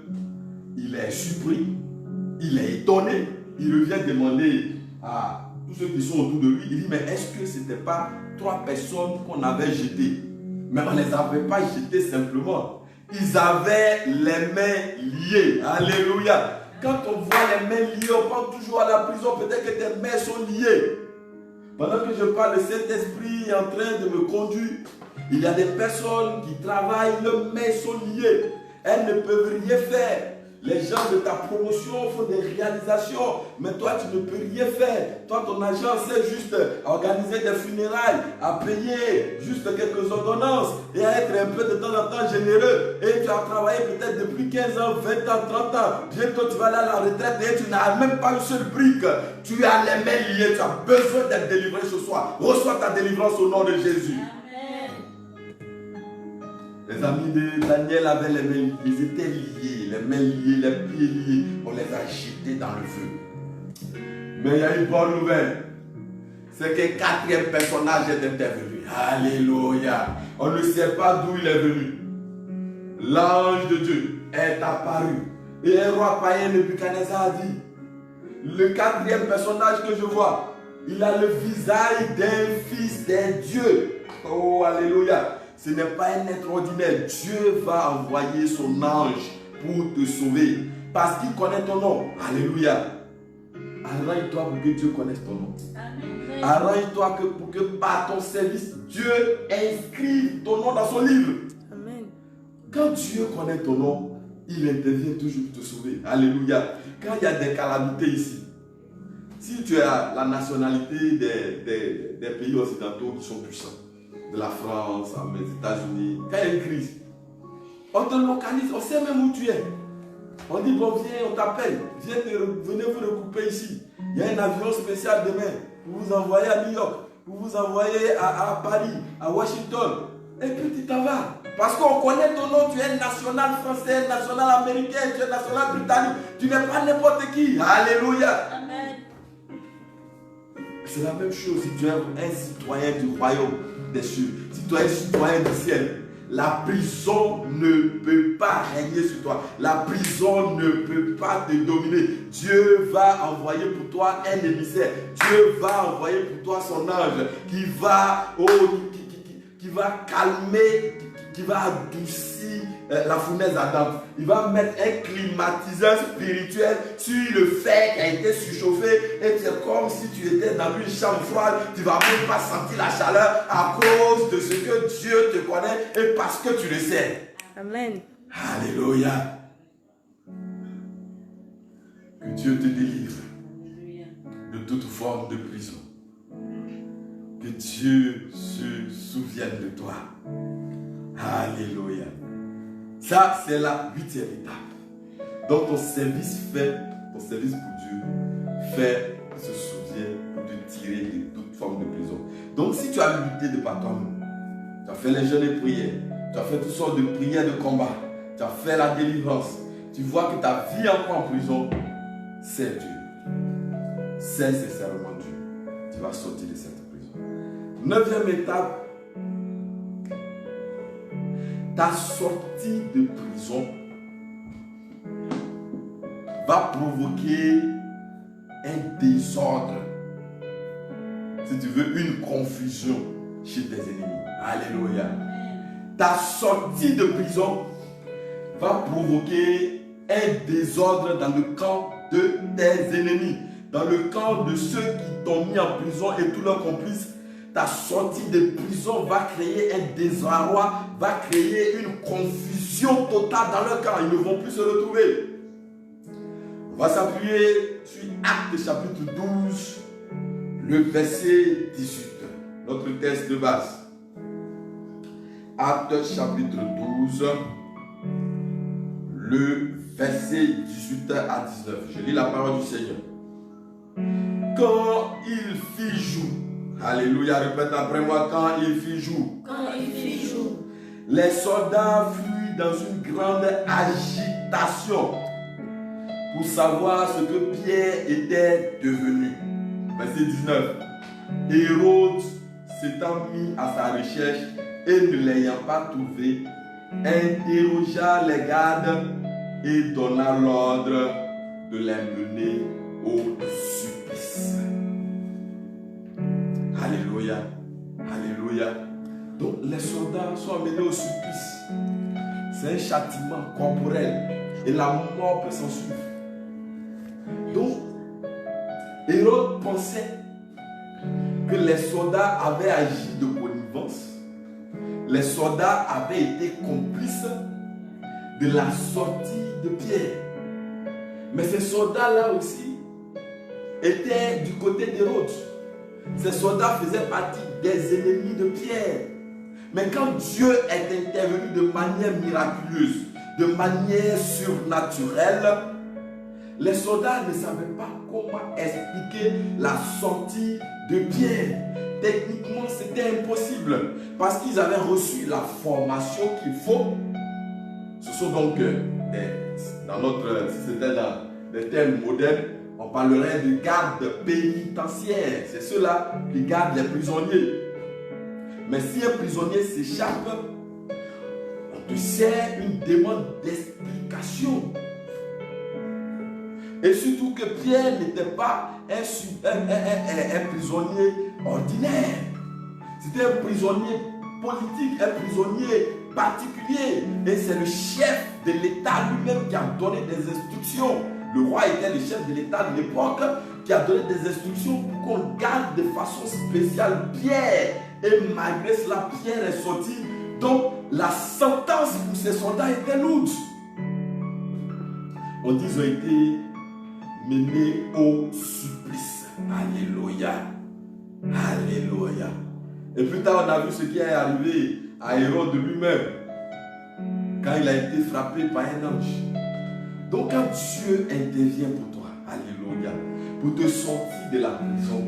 Il est surpris. Il est étonné. Il revient demander à tous ceux qui sont autour de lui. Il dit, mais est-ce que ce n'était pas 3 personnes qu'on avait jetées? Mais on ne les avait pas jetées simplement. Ils avaient les mains liées. Alléluia. Quand on voit les mains liées, on pense toujours à la prison. Peut-être que tes mains sont liées. Pendant que je parle, le Saint-Esprit est en train de me conduire. Il y a des personnes qui travaillent, leurs mains sont liées. Elles ne peuvent rien faire. Les gens de ta promotion font des réalisations, mais toi tu ne peux rien faire. Toi ton agence c'est juste à organiser des funérailles, à payer juste quelques ordonnances et à être un peu de temps en temps généreux. Et tu as travaillé peut-être depuis 15 ans, 20 ans, 30 ans. Bientôt tu vas aller à la retraite et tu n'as même pas une seule brique. Tu as les mains liées, tu as besoin d'être délivré ce soir. Reçois ta délivrance au nom de Jésus. Les amis de Daniel avaient les mains, ils étaient liés, les mains liées, les pieds liés. On les a jetés dans le feu. Mais il y a une bonne nouvelle. C'est qu'un 4e personnage est intervenu. Alléluia. On ne sait pas d'où il est venu. L'ange de Dieu est apparu. Et un roi païen Nebuchadnezzar a dit, le 4e personnage que je vois, il a le visage d'un fils d'un Dieu. Oh, alléluia. Ce n'est pas un être ordinaire. Dieu va envoyer son ange pour te sauver. Parce qu'il connaît ton nom. Alléluia. Arrange-toi pour que Dieu connaisse ton nom. Amen. Arrange-toi pour que par ton service, Dieu inscrive ton nom dans son livre. Amen. Quand Dieu connaît ton nom, il intervient toujours pour te sauver. Alléluia. Quand il y a des calamités ici, si tu as la nationalité des pays occidentaux qui sont puissants, de la France, des États-Unis, quand il y a une crise, on te localise, on sait même où tu es. On dit, bon, viens, on t'appelle, venez vous recouper ici. Il y a un avion spécial demain pour vous envoyer à New York, pour vous envoyer à Paris, à Washington. Et puis tu t'en vas. Parce qu'on connaît ton nom, tu es national français, national américain, tu es national britannique. Tu n'es pas n'importe qui. Alléluia. Amen. C'est la même chose si tu es un citoyen du royaume des cieux. Si tu es un citoyen du ciel, la prison ne peut pas régner sur toi. La prison ne peut pas te dominer. Dieu va envoyer pour toi un émissaire. Dieu va envoyer pour toi son ange qui va, qui va calmer, qui va adoucir la fournaise ardente. Il va mettre un climatiseur spirituel sur le fer qui a été surchauffé. Et c'est comme si tu étais dans une chambre froide. Tu ne vas même pas sentir la chaleur à cause de ce que Dieu te connaît et parce que tu le sais. Amen. Alléluia. Que Dieu te délivre de toute forme de prison. Que Dieu se souvienne de toi. Alléluia. Ça, c'est la 8e étape. Donc, ton service pour Dieu, fait qu'il se souvient pour te tirer de toute forme de prison. Donc, si tu as lutté de par toi-même, tu as fait les jeûnes et prières, tu as fait toutes sortes de prières de combat, tu as fait la délivrance, tu vois que ta vie encore en prison, c'est Dieu. C'est sincèrement Dieu. Tu vas sortir de cette prison. 9e étape, ta sortie de prison va provoquer un désordre, si tu veux, une confusion chez tes ennemis. Alléluia. Ta sortie de prison va provoquer un désordre dans le camp de tes ennemis, dans le camp de ceux qui t'ont mis en prison et tous leurs complices. Ta sortie de prison va créer un désarroi, va créer une confusion totale dans leur camp. Ils ne vont plus se retrouver. On va s'appuyer sur Actes chapitre 12, le verset 18. Notre texte de base. Actes chapitre 12, le verset 18 à 19. Je lis la parole du Seigneur. Quand il fit jour, alléluia, répète après moi, quand il fit jour. Quand il fit jour. Les soldats fuient dans une grande agitation pour savoir ce que Pierre était devenu. Verset 19. Hérode s'étant mis à sa recherche et ne l'ayant pas trouvé, interrogea les gardes et donna l'ordre de les mener au supplice. Alléluia. Alléluia. Donc les soldats sont amenés au supplice. C'est un châtiment corporel. Et la mort peut s'en suivre. Donc, Hérode pensait que les soldats avaient agi de connivence. Les soldats avaient été complices de la sortie de Pierre. Mais ces soldats-là aussi étaient du côté d'Hérode. Ces soldats faisaient partie des ennemis de Pierre. Mais quand Dieu est intervenu de manière miraculeuse, de manière surnaturelle, les soldats ne savaient pas comment expliquer la sortie de Pierre. Techniquement, c'était impossible parce qu'ils avaient reçu la formation qu'il faut. Ce sont donc dans notre, si c'était dans des termes modernes, on parlerait de garde pénitentiaire. C'est ceux-là qui gardent les prisonniers. Mais si un prisonnier s'échappe, on te sert une demande d'explication. Et surtout que Pierre n'était pas un prisonnier ordinaire. C'était un prisonnier politique, un prisonnier particulier. Et c'est le chef de l'État lui-même qui a donné des instructions. Le roi était le chef de l'État de l'époque qui a donné des instructions pour qu'on garde de façon spéciale Pierre. Et malgré cela, Pierre est sorti. Donc, la sentence pour ces soldats était lourde. On dit qu'ils ont été menés au supplice. Alléluia. Alléluia. Et plus tard, on a vu ce qui est arrivé à Hérode lui-même quand il a été frappé par un ange. Donc, quand Dieu intervient pour toi, alléluia, pour te sortir de la prison,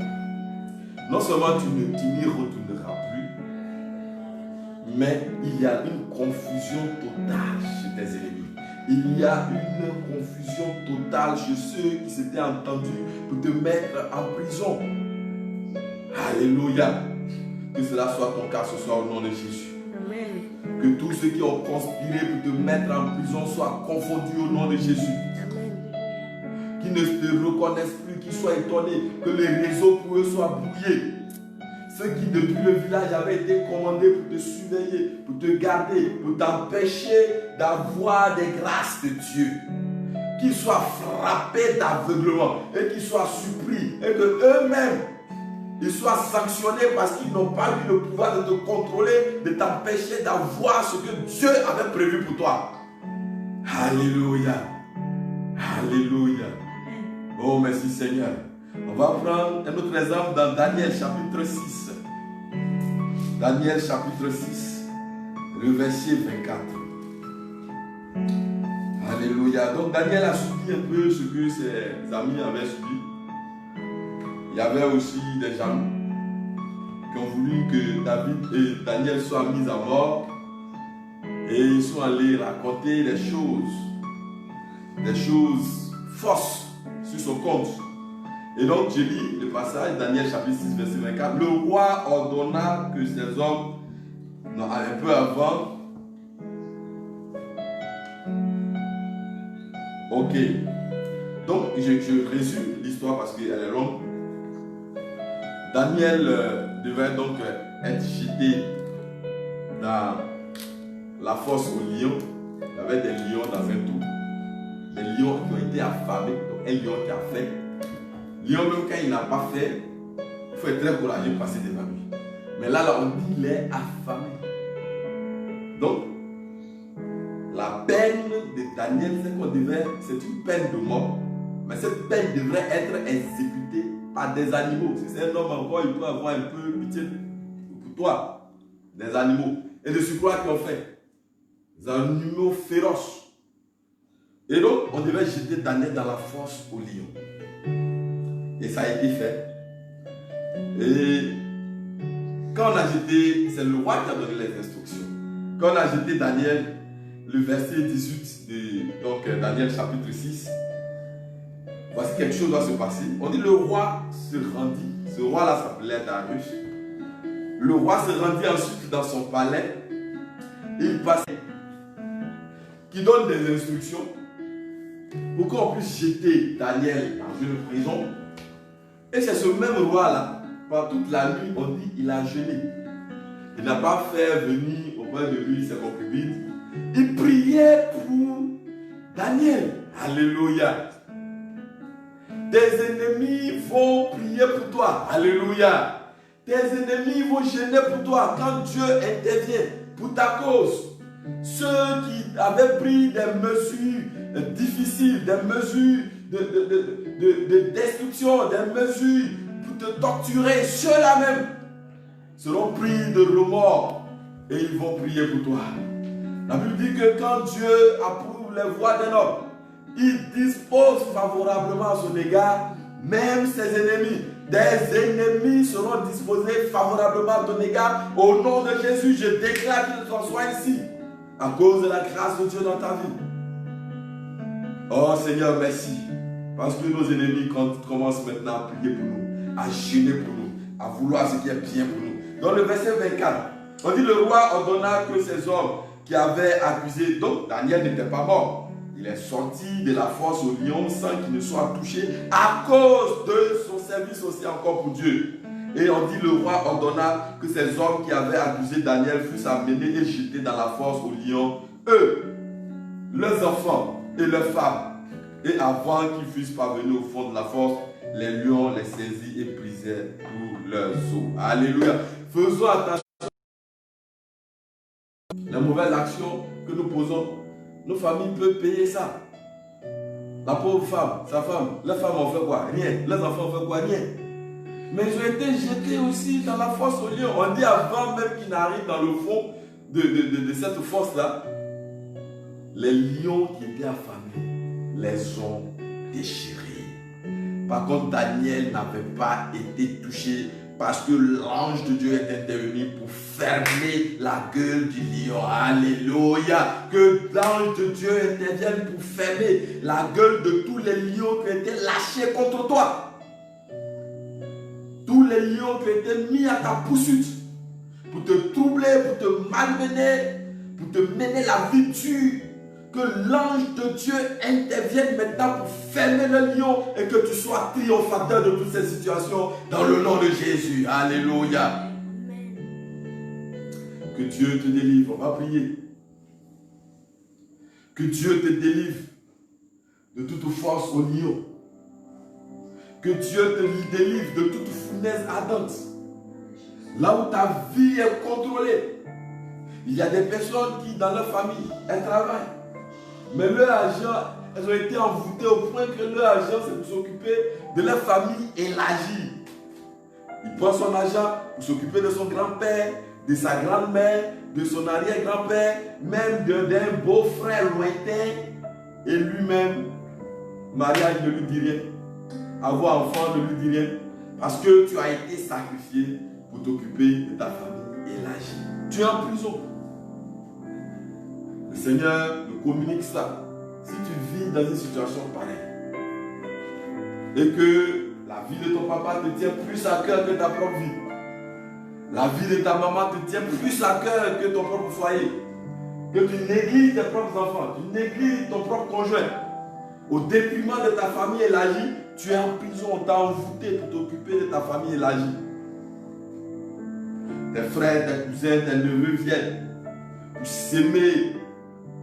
non seulement tu n'y retourneras plus, mais il y a une confusion totale chez tes ennemis. Il y a une confusion totale chez ceux qui s'étaient entendus pour te mettre en prison. Alléluia. Que cela soit ton cas ce soir au nom de Jésus. Amen. Que tous ceux qui ont conspiré pour te mettre en prison soient confondus au nom de Jésus. Amen. Qui ne te reconnaissent plus, qui soient étonnés, que les réseaux pour eux soient brouillés. Ceux qui depuis le village avaient été commandés pour te surveiller, pour te garder, pour t'empêcher d'avoir des grâces de Dieu. Qu'ils soient frappés d'aveuglement et qu'ils soient surpris et que eux-mêmes ils soient sanctionnés parce qu'ils n'ont pas eu le pouvoir de te contrôler, de t'empêcher d'avoir ce que Dieu avait prévu pour toi. Alléluia. Alléluia. Oh, merci Seigneur. On va prendre un autre exemple dans Daniel chapitre 6. Daniel chapitre 6, le verset 24. Alléluia. Donc Daniel a subi un peu ce que ses amis avaient subi. Il y avait aussi des gens qui ont voulu que David et Daniel soient mis à mort. Et ils sont allés raconter des choses fausses sur son compte. Et donc, je lis le passage, Daniel chapitre 6, verset 24. Le roi ordonna que ces hommes, non, un peu avant, ok. Donc, je résume l'histoire parce qu'elle est longue. Daniel devait donc être jeté dans la fosse aux lions. Il y avait des lions dans un trou. Des lions qui ont été affamés. Donc, un lion qui a fait. Lion, même quand il n'a pas fait, il faut être très courageux pour passer devant lui. Mais là, on dit qu'il est affamé. Donc, la peine de Daniel, c'est une peine de mort. Mais cette peine devrait être exécutée par des animaux. Si c'est un homme encore, il peut avoir un peu pitié pour toi. Des animaux. Et de surcroît qu'ils ont fait. Des animaux féroces. Et donc, on devait jeter Daniel dans la fosse au lion. Et ça a été fait. Et quand on a jeté, c'est le roi qui a donné les instructions. Quand on a jeté Daniel, le verset 18 de donc, Daniel chapitre 6, voici quelque chose doit se passer. On dit le roi se rendit. Ce roi-là s'appelait Darius. Le roi se rendit ensuite dans son palais. Il passait. Qui donne des instructions. pour qu'on puisse jeter Daniel dans une prison. Et c'est ce même roi-là, pendant toute la nuit, on dit il a jeûné. Il n'a pas fait venir auprès de lui ses concubines. Il priait pour Daniel. Alléluia. Tes ennemis vont prier pour toi. Alléluia. Tes ennemis vont jeûner pour toi quand Dieu intervient pour ta cause. Ceux qui avaient pris des mesures difficiles, des mesures de destruction, des mesures pour te torturer, ceux-là même seront pris de remords et ils vont prier pour toi. La Bible dit que quand Dieu approuve les voies d'un homme, il dispose favorablement à son égard même ses ennemis. Des ennemis seront disposés favorablement à ton égard. Au nom de Jésus, je déclare qu'il t'en soit ici à cause de la grâce de Dieu dans ta vie. Oh Seigneur, merci. Parce que nos ennemis commencent maintenant à prier pour nous, à jeûner pour nous, à vouloir ce qui est bien pour nous. Dans le verset 24, on dit le roi ordonna que ces hommes qui avaient accusé, donc Daniel n'était pas mort. Il est sorti de la force au lion sans qu'il ne soit touché à cause de son service aussi encore pour Dieu. Et on dit le roi ordonna que ces hommes qui avaient accusé Daniel fussent amenés et jetés dans la force au lion, eux, leurs enfants et leurs femmes. Et avant qu'ils fussent parvenus au fond de la force, les lions les saisirent et brisaient tous leurs os. Alléluia. Faisons attention. Les mauvaises actions que nous posons, nos familles peuvent payer ça. La pauvre femme, sa femme, les femmes ont fait quoi? Rien. Les enfants ont fait quoi? Rien. Mais ils ont été jetés aussi dans la fosse au lion. On dit avant même qu'ils n'arrivent dans le fond de cette fosse-là, les lions qui étaient affamés les ont déchirés. Par contre, Daniel n'avait pas été touché parce que l'ange de Dieu est intervenu pour fermer la gueule du lion. Alléluia. Que l'ange de Dieu intervienne pour fermer la gueule de tous les lions qui ont été lâchés contre toi. Tous les lions qui ont été mis à ta poursuite pour te troubler, pour te malmener, pour te mener la vie dure. Que l'ange de Dieu intervienne maintenant pour fermer le lion et que tu sois triomphateur de toutes ces situations dans le nom de Jésus. Alléluia. Que Dieu te délivre. On va prier. Que Dieu te délivre de toute force au lion. Que Dieu te délivre de toute fournaise ardente. Là où ta vie est contrôlée. Il y a des personnes qui, dans leur famille, elles travaillent. Mais leur argent, elles ont été envoûtées au point que leur argent, c'est pour s'occuper de leur famille élargie. Il prend son argent pour s'occuper de son grand-père, de sa grand-mère, de son arrière-grand-père, même d'un beau-frère lointain. Et lui-même, mariage ne lui dit rien. Avoir enfant ne lui dit rien. Parce que tu as été sacrifié pour t'occuper de ta famille élargie. Tu es en prison. Le Seigneur nous communique ça. Si tu vis dans une situation pareille et que la vie de ton papa te tient plus à cœur que ta propre vie, la vie de ta maman te tient plus à cœur que ton propre foyer, que tu négliges tes propres enfants, tu négliges ton propre conjoint, au détriment de ta famille élargie, tu es en prison, on t'a envoûté pour t'occuper de ta famille élargie. Tes frères, tes cousins, tes neveux viennent pour s'aimer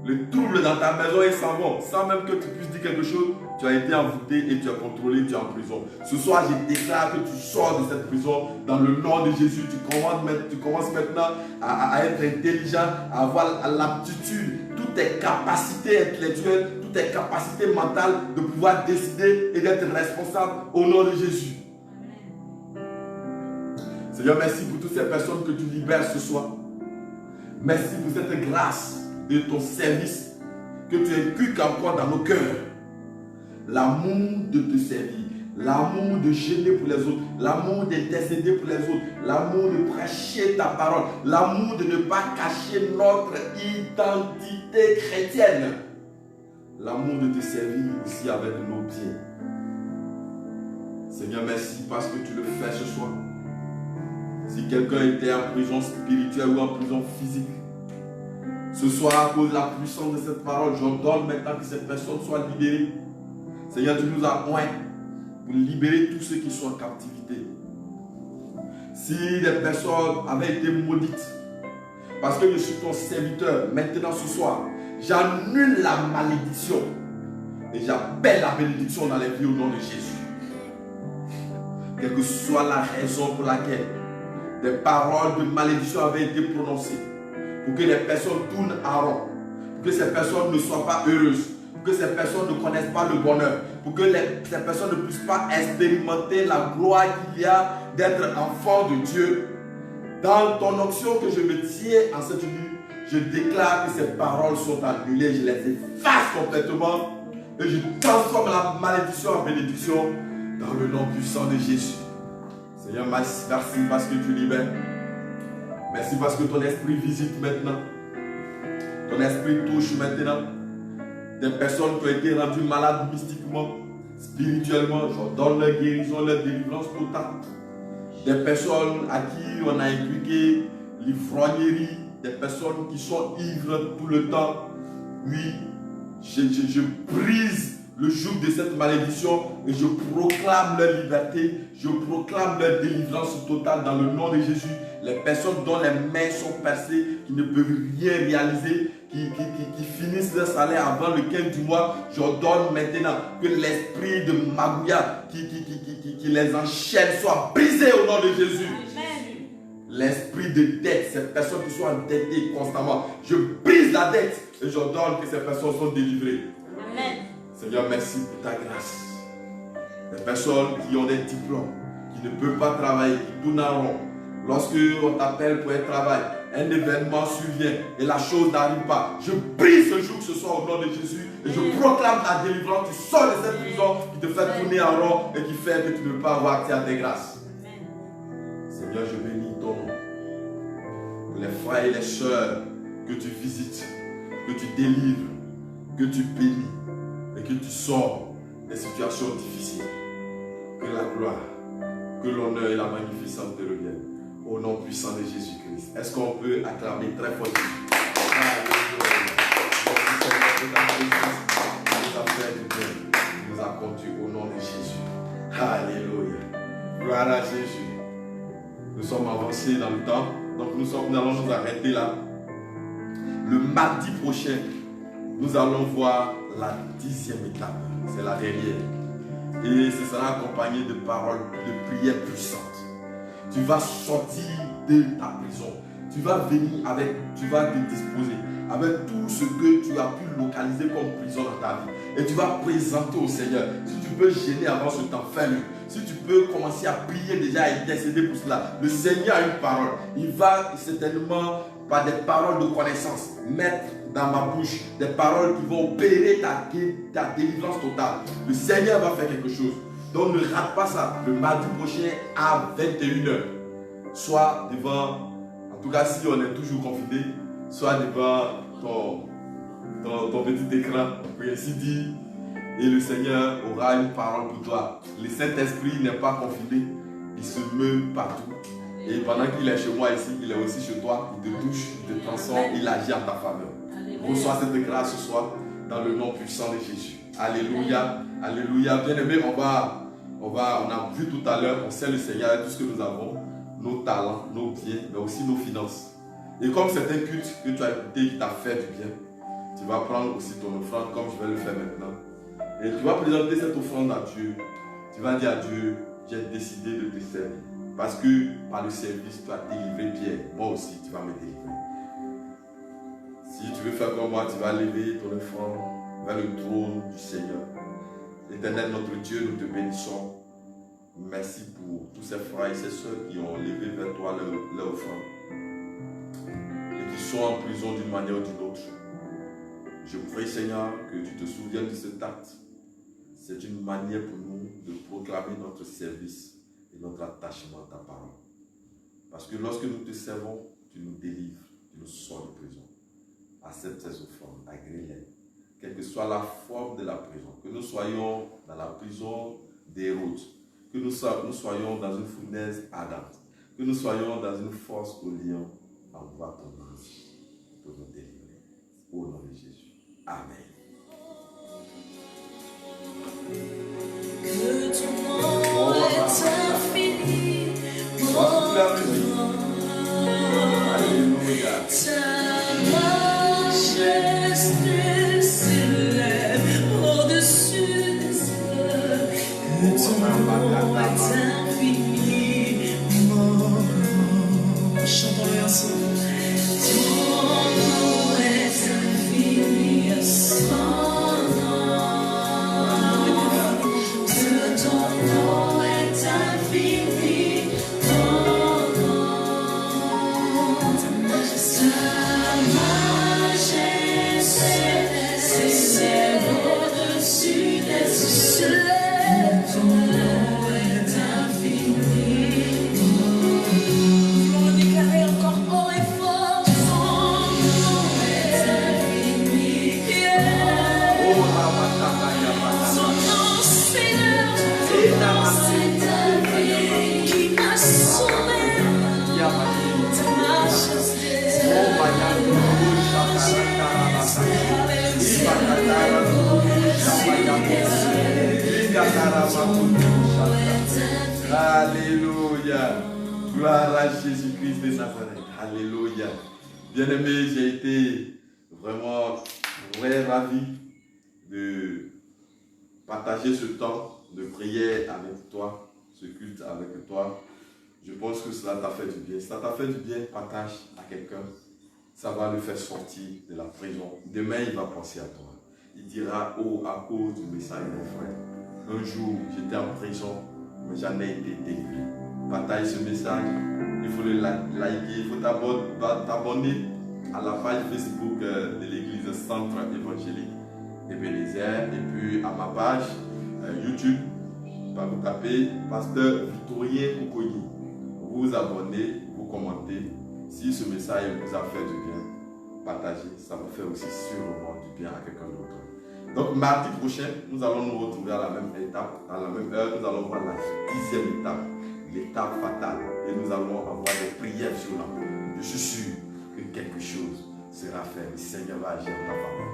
le trouble dans ta maison et s'en vont, sans même que tu puisses dire quelque chose. Tu as été envoûté et tu as contrôlé, tu es en prison. Ce soir, je déclare que tu sors de cette prison dans le nom de Jésus. Tu commences maintenant à être intelligent, à avoir l'aptitude, toutes tes capacités intellectuelles, toutes tes capacités mentales de pouvoir décider et d'être responsable au nom de Jésus. Seigneur, merci pour toutes ces personnes que tu libères ce soir. Merci pour cette grâce de ton service que tu inculques encore dans nos cœurs. L'amour de te servir, l'amour de gêner pour les autres, l'amour d'intercéder pour les autres, l'amour de prêcher ta parole, l'amour de ne pas cacher notre identité chrétienne, l'amour de te servir aussi avec nos biens. Seigneur, merci parce que tu le fais ce soir. Si quelqu'un était en prison spirituelle ou en prison physique, Ce soir, à cause de la puissance de cette parole, j'ordonne maintenant que cette personne soit libérée. Seigneur, tu nous as oints pour libérer tous ceux qui sont en captivité. Si des personnes avaient été maudites, parce que je suis ton serviteur, maintenant ce soir, j'annule la malédiction et j'appelle la bénédiction dans les vies au nom de Jésus. Quelle que soit la raison pour laquelle des paroles de malédiction avaient été prononcées, pour que les personnes tournent à rond, pour que ces personnes ne soient pas heureuses, pour que ces personnes ne connaissent pas le bonheur, pour que ces personnes ne puissent pas expérimenter la gloire qu'il y a d'être enfant de Dieu. Dans ton onction que je me tiens en cette nuit, je déclare que ces paroles sont annulées, je les efface complètement et je transforme la malédiction en bénédiction dans le nom puissant de Jésus. Seigneur, merci parce que tu libères. Merci parce que ton esprit visite maintenant. Ton esprit touche maintenant des personnes qui ont été rendues malades mystiquement, spirituellement. J'ordonne leur guérison, leur délivrance totale. Des personnes à qui on a inculqué l'ivrognerie, des personnes qui sont ivres tout le temps. Oui, je brise le joug de cette malédiction et je proclame leur liberté, je proclame leur délivrance totale dans le nom de Jésus. Les personnes dont les mains sont percées, qui ne peuvent rien réaliser, qui finissent leur salaire avant le 15 du mois, j'ordonne maintenant que l'esprit de Magouya qui les enchaîne soit brisé au nom de Jésus. L'esprit de dette, ces personnes qui sont endettées constamment, je brise la dette et j'ordonne que ces personnes soient délivrées. Amen. Seigneur, merci pour ta grâce. Les personnes qui ont des diplômes, qui ne peuvent pas travailler, qui tournent en rond, lorsque on t'appelle pour un travail, un événement survient et la chose n'arrive pas, je brise ce jour ce soir au nom de Jésus et je proclame ta délivrance. Tu sors de cette prison qui te fait tourner en rond et qui fait que tu ne peux pas avoir accès à tes grâces. Seigneur, je bénis ton nom. Pour les frères et les sœurs que tu visites, que tu délivres, que tu bénis et que tu sors des situations difficiles. Que la gloire, que l'honneur et la magnificence te reviennent. Au nom puissant de Jésus-Christ. Est-ce qu'on peut acclamer très fort? Nous a conduits au nom de Jésus. Alléluia. Gloire à Jésus. Nous sommes avancés dans le temps. Donc nous allons nous arrêter là. Le mardi prochain, nous allons voir la 10e étape. C'est la dernière. Et ce sera accompagné de paroles de prières puissantes. Tu vas sortir de ta prison. Tu vas venir avec, tu vas te disposer avec tout ce que tu as pu localiser comme prison dans ta vie. Et tu vas présenter au Seigneur. Si tu peux gêner avant ce temps, fais-le. Si tu peux commencer à prier déjà, à intercéder pour cela. Le Seigneur a une parole. Il va certainement, par des paroles de connaissance, mettre dans ma bouche des paroles qui vont opérer ta délivrance totale. Le Seigneur va faire quelque chose. Donc ne rate pas ça. Le mardi prochain à 21h. Soit devant, en tout cas si on est toujours confiné, soit devant ton petit écran, pour ainsi dire. Et le Seigneur aura une parole pour toi. Le Saint-Esprit n'est pas confiné. Il se meut partout. Et pendant qu'il est chez moi ici, il est aussi chez toi. Il te touche, il te transforme, il agit en ta faveur. Reçois cette grâce ce soir dans le nom puissant de Jésus. Alléluia. Alléluia. Bien-aimés, on a vu tout à l'heure, on sait le Seigneur, tout ce que nous avons, nos talents, nos biens, mais aussi nos finances. Et comme c'est un culte que tu as écouté qui t'a fait du bien, tu vas prendre aussi ton offrande comme je vais le faire maintenant. Et tu vas présenter cette offrande à Dieu. Tu vas dire à Dieu, j'ai décidé de te servir. Parce que par le service, tu as délivré Pierre. Moi aussi, tu vas me délivrer. Si tu veux faire comme moi, tu vas lever ton offrande vers le trône du Seigneur. Éternel notre Dieu, nous te bénissons. Merci pour tous ces frères et ces sœurs qui ont levé vers toi leur offrande et qui sont en prison d'une manière ou d'une autre. Je prie, Seigneur, que tu te souviennes de cet acte. C'est une manière pour nous de proclamer notre service et notre attachement à ta parole. Parce que lorsque nous te servons, tu nous délivres, tu nous sors de prison. Accepte ces offrandes, agrée-les. Quelle que soit la forme de la prison, que nous soyons dans la prison d'Hérode, que nous soyons dans une fournaise ardente, que nous soyons dans une fosse au lion, envoie ton ange pour nous délivrer. Amen. Que ton nom est infini, mon Alléluia. ta majesté s'élève au-dessus des cieux. Que ton nom est infini, chantons-le ensemble. Ton nom est infini, son nom. Que ton nom est infini, ton nom. Ta majesté s'élève au-dessus des cieux. Ton nom est infini. Nous le déclarer encore haut et fort. Ton nom est infini. Son nom s'élève, ton nom c'est infini, qui m'a sauvé. Ta majesté, Alléluia. Gloire à Jésus-Christ de Nazareth. Alléluia. Bien-aimé, j'ai été vraiment très ravi de partager ce temps de prière avec toi, ce culte avec toi. Je pense que cela t'a fait du bien. Si ça t'a fait du bien, partage à quelqu'un. Ça va le faire sortir de la prison. Demain, il va penser à toi. Il dira, oh, à cause du message, mon frère, un jour, j'étais en prison, mais j'en ai été délivré. Partage ce message. Il faut le liker. Il faut t'abonner à la page Facebook de l'église Centre Évangélique Ebenezer. Et puis à ma page YouTube, vous tapez Pasteur Victorien Okoye. Vous vous abonnez, vous commentez. Si ce message vous a fait du bien, partagez. Ça vous fait aussi sûrement du bien à quelqu'un d'autre. Donc mardi prochain, nous allons nous retrouver à la même étape, à la même heure. Nous allons voir la 10e étape, l'étape fatale. Et nous allons avoir des prières sur la peau. Je suis sûr que quelque chose sera fait. Le Seigneur va agir en ta faveur.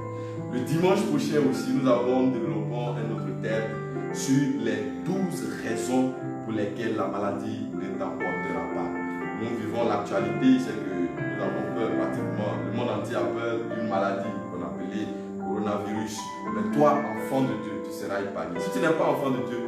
Le dimanche prochain aussi, nous développons un autre thème sur les 12 raisons pour lesquelles la maladie ne t'emportera pas. Nous vivons l'actualité, c'est que nous avons peur pratiquement, le monde entier a peur d'une maladie qu'on appelait coronavirus. Mais toi, enfant de Dieu, tu seras épargné. Si tu n'es pas enfant de Dieu,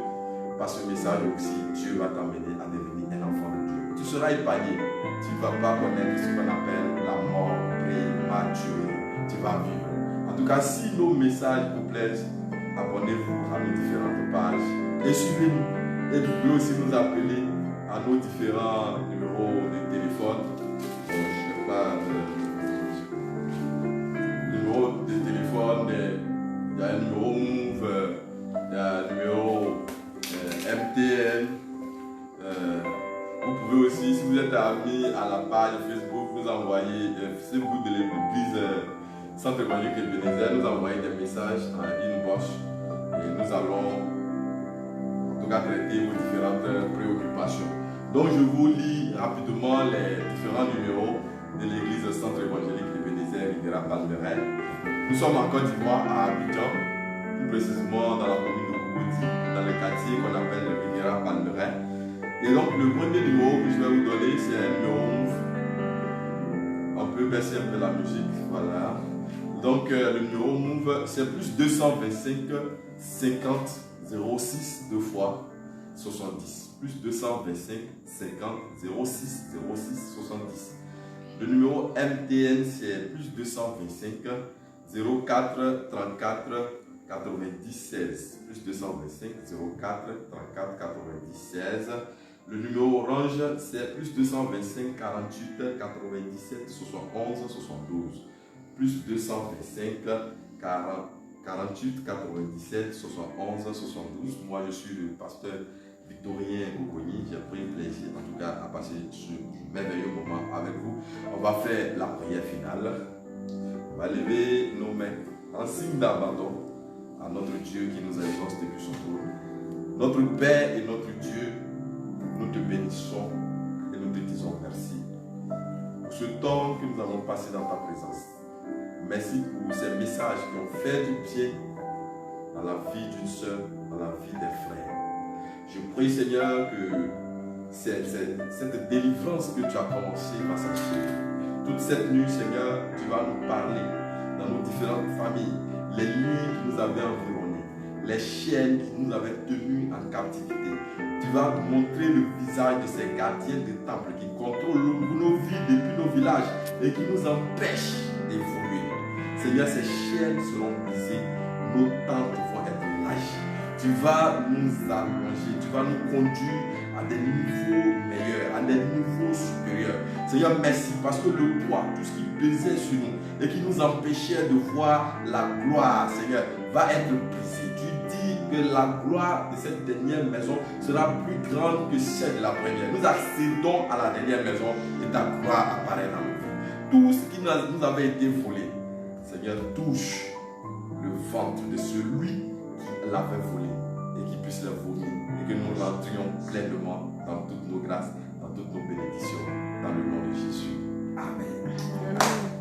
par ce message aussi, Dieu va t'amener à devenir un enfant de Dieu. Tu seras épargné. Tu ne vas pas connaître ce qu'on appelle la mort prématurée. Tu vas vivre. En tout cas, si nos messages vous plaisent, abonnez-vous à nos différentes pages et suivez-nous. Et vous pouvez aussi nous appeler à nos différents numéros de téléphone. Je ne sais pas, numéro de téléphone, il y a un numéro Move, il y a un numéro MTN. Vous pouvez aussi, si vous êtes ami à la page Facebook, vous envoyez Facebook de l'église Centre Évangélique Ebenezer, nous envoyez des messages en inbox et nous allons en tout cas traiter vos différentes préoccupations. Donc je vous lis rapidement les différents numéros de l'église Centre Évangélique Ebenezer Riviera Palmeraie. Nous sommes en Côte d'Ivoire, à Abidjan, plus précisément dans la commune de Koukouti, dans le quartier qu'on appelle le Riviera Palmeraie. Et donc le premier numéro que je vais vous donner, c'est un numéro Move. On peut baisser un peu la musique, voilà. Donc le numéro Move, c'est plus 225 50 06 2 fois 70. Plus 225 50 06 06 70. Le numéro MTN, c'est plus 225 04 34 90 16. Plus 225 04 34 90 16. Le numéro Orange, c'est plus 225 48 97 71 72. Plus 225 48 97 71 72. Moi, je suis le pasteur Victorien Okoye. J'ai pris plaisir, en tout cas, à passer ce merveilleux moment avec vous. On va faire la prière finale. On va lever nos mains en signe d'abandon à notre Dieu qui nous exauce depuis son trône. Notre Père et notre Dieu, nous te bénissons et nous te disons merci pour ce temps que nous avons passé dans ta présence. Merci pour ces messages qui ont fait du bien dans la vie d'une sœur, dans la vie des frères. Je prie, Seigneur, que cette délivrance que tu as commencée va s'achever. Toute cette nuit, Seigneur, tu vas nous parler dans nos différentes familles, les liens qui nous avaient environnés, les chaînes qui nous avaient tenus en captivité. Tu vas nous montrer le visage de ces gardiens de temple qui contrôlent nos vies depuis nos villages et qui nous empêchent d'évoluer. Seigneur, ces chaînes seront brisées, nos tentes vont être lâchées. Tu vas nous allonger, tu vas nous conduire à des niveaux meilleurs, à des niveaux supérieurs. Seigneur, merci parce que le poids, tout ce qui pesait sur nous et qui nous empêchait de voir la gloire, Seigneur, va être brisé. Tu dis que la gloire de cette dernière maison sera plus grande que celle de la première. Nous accédons à la dernière maison et ta gloire apparaît dans nos vies. Tout ce qui nous avait été volé, Seigneur, touche le ventre de celui qui l'avait volé et qui puisse le vomir et que nous l'entrions pleinement dans toutes nos grâces, dans toutes nos bénédictions, dans le nom de Jésus. Amen. Amen.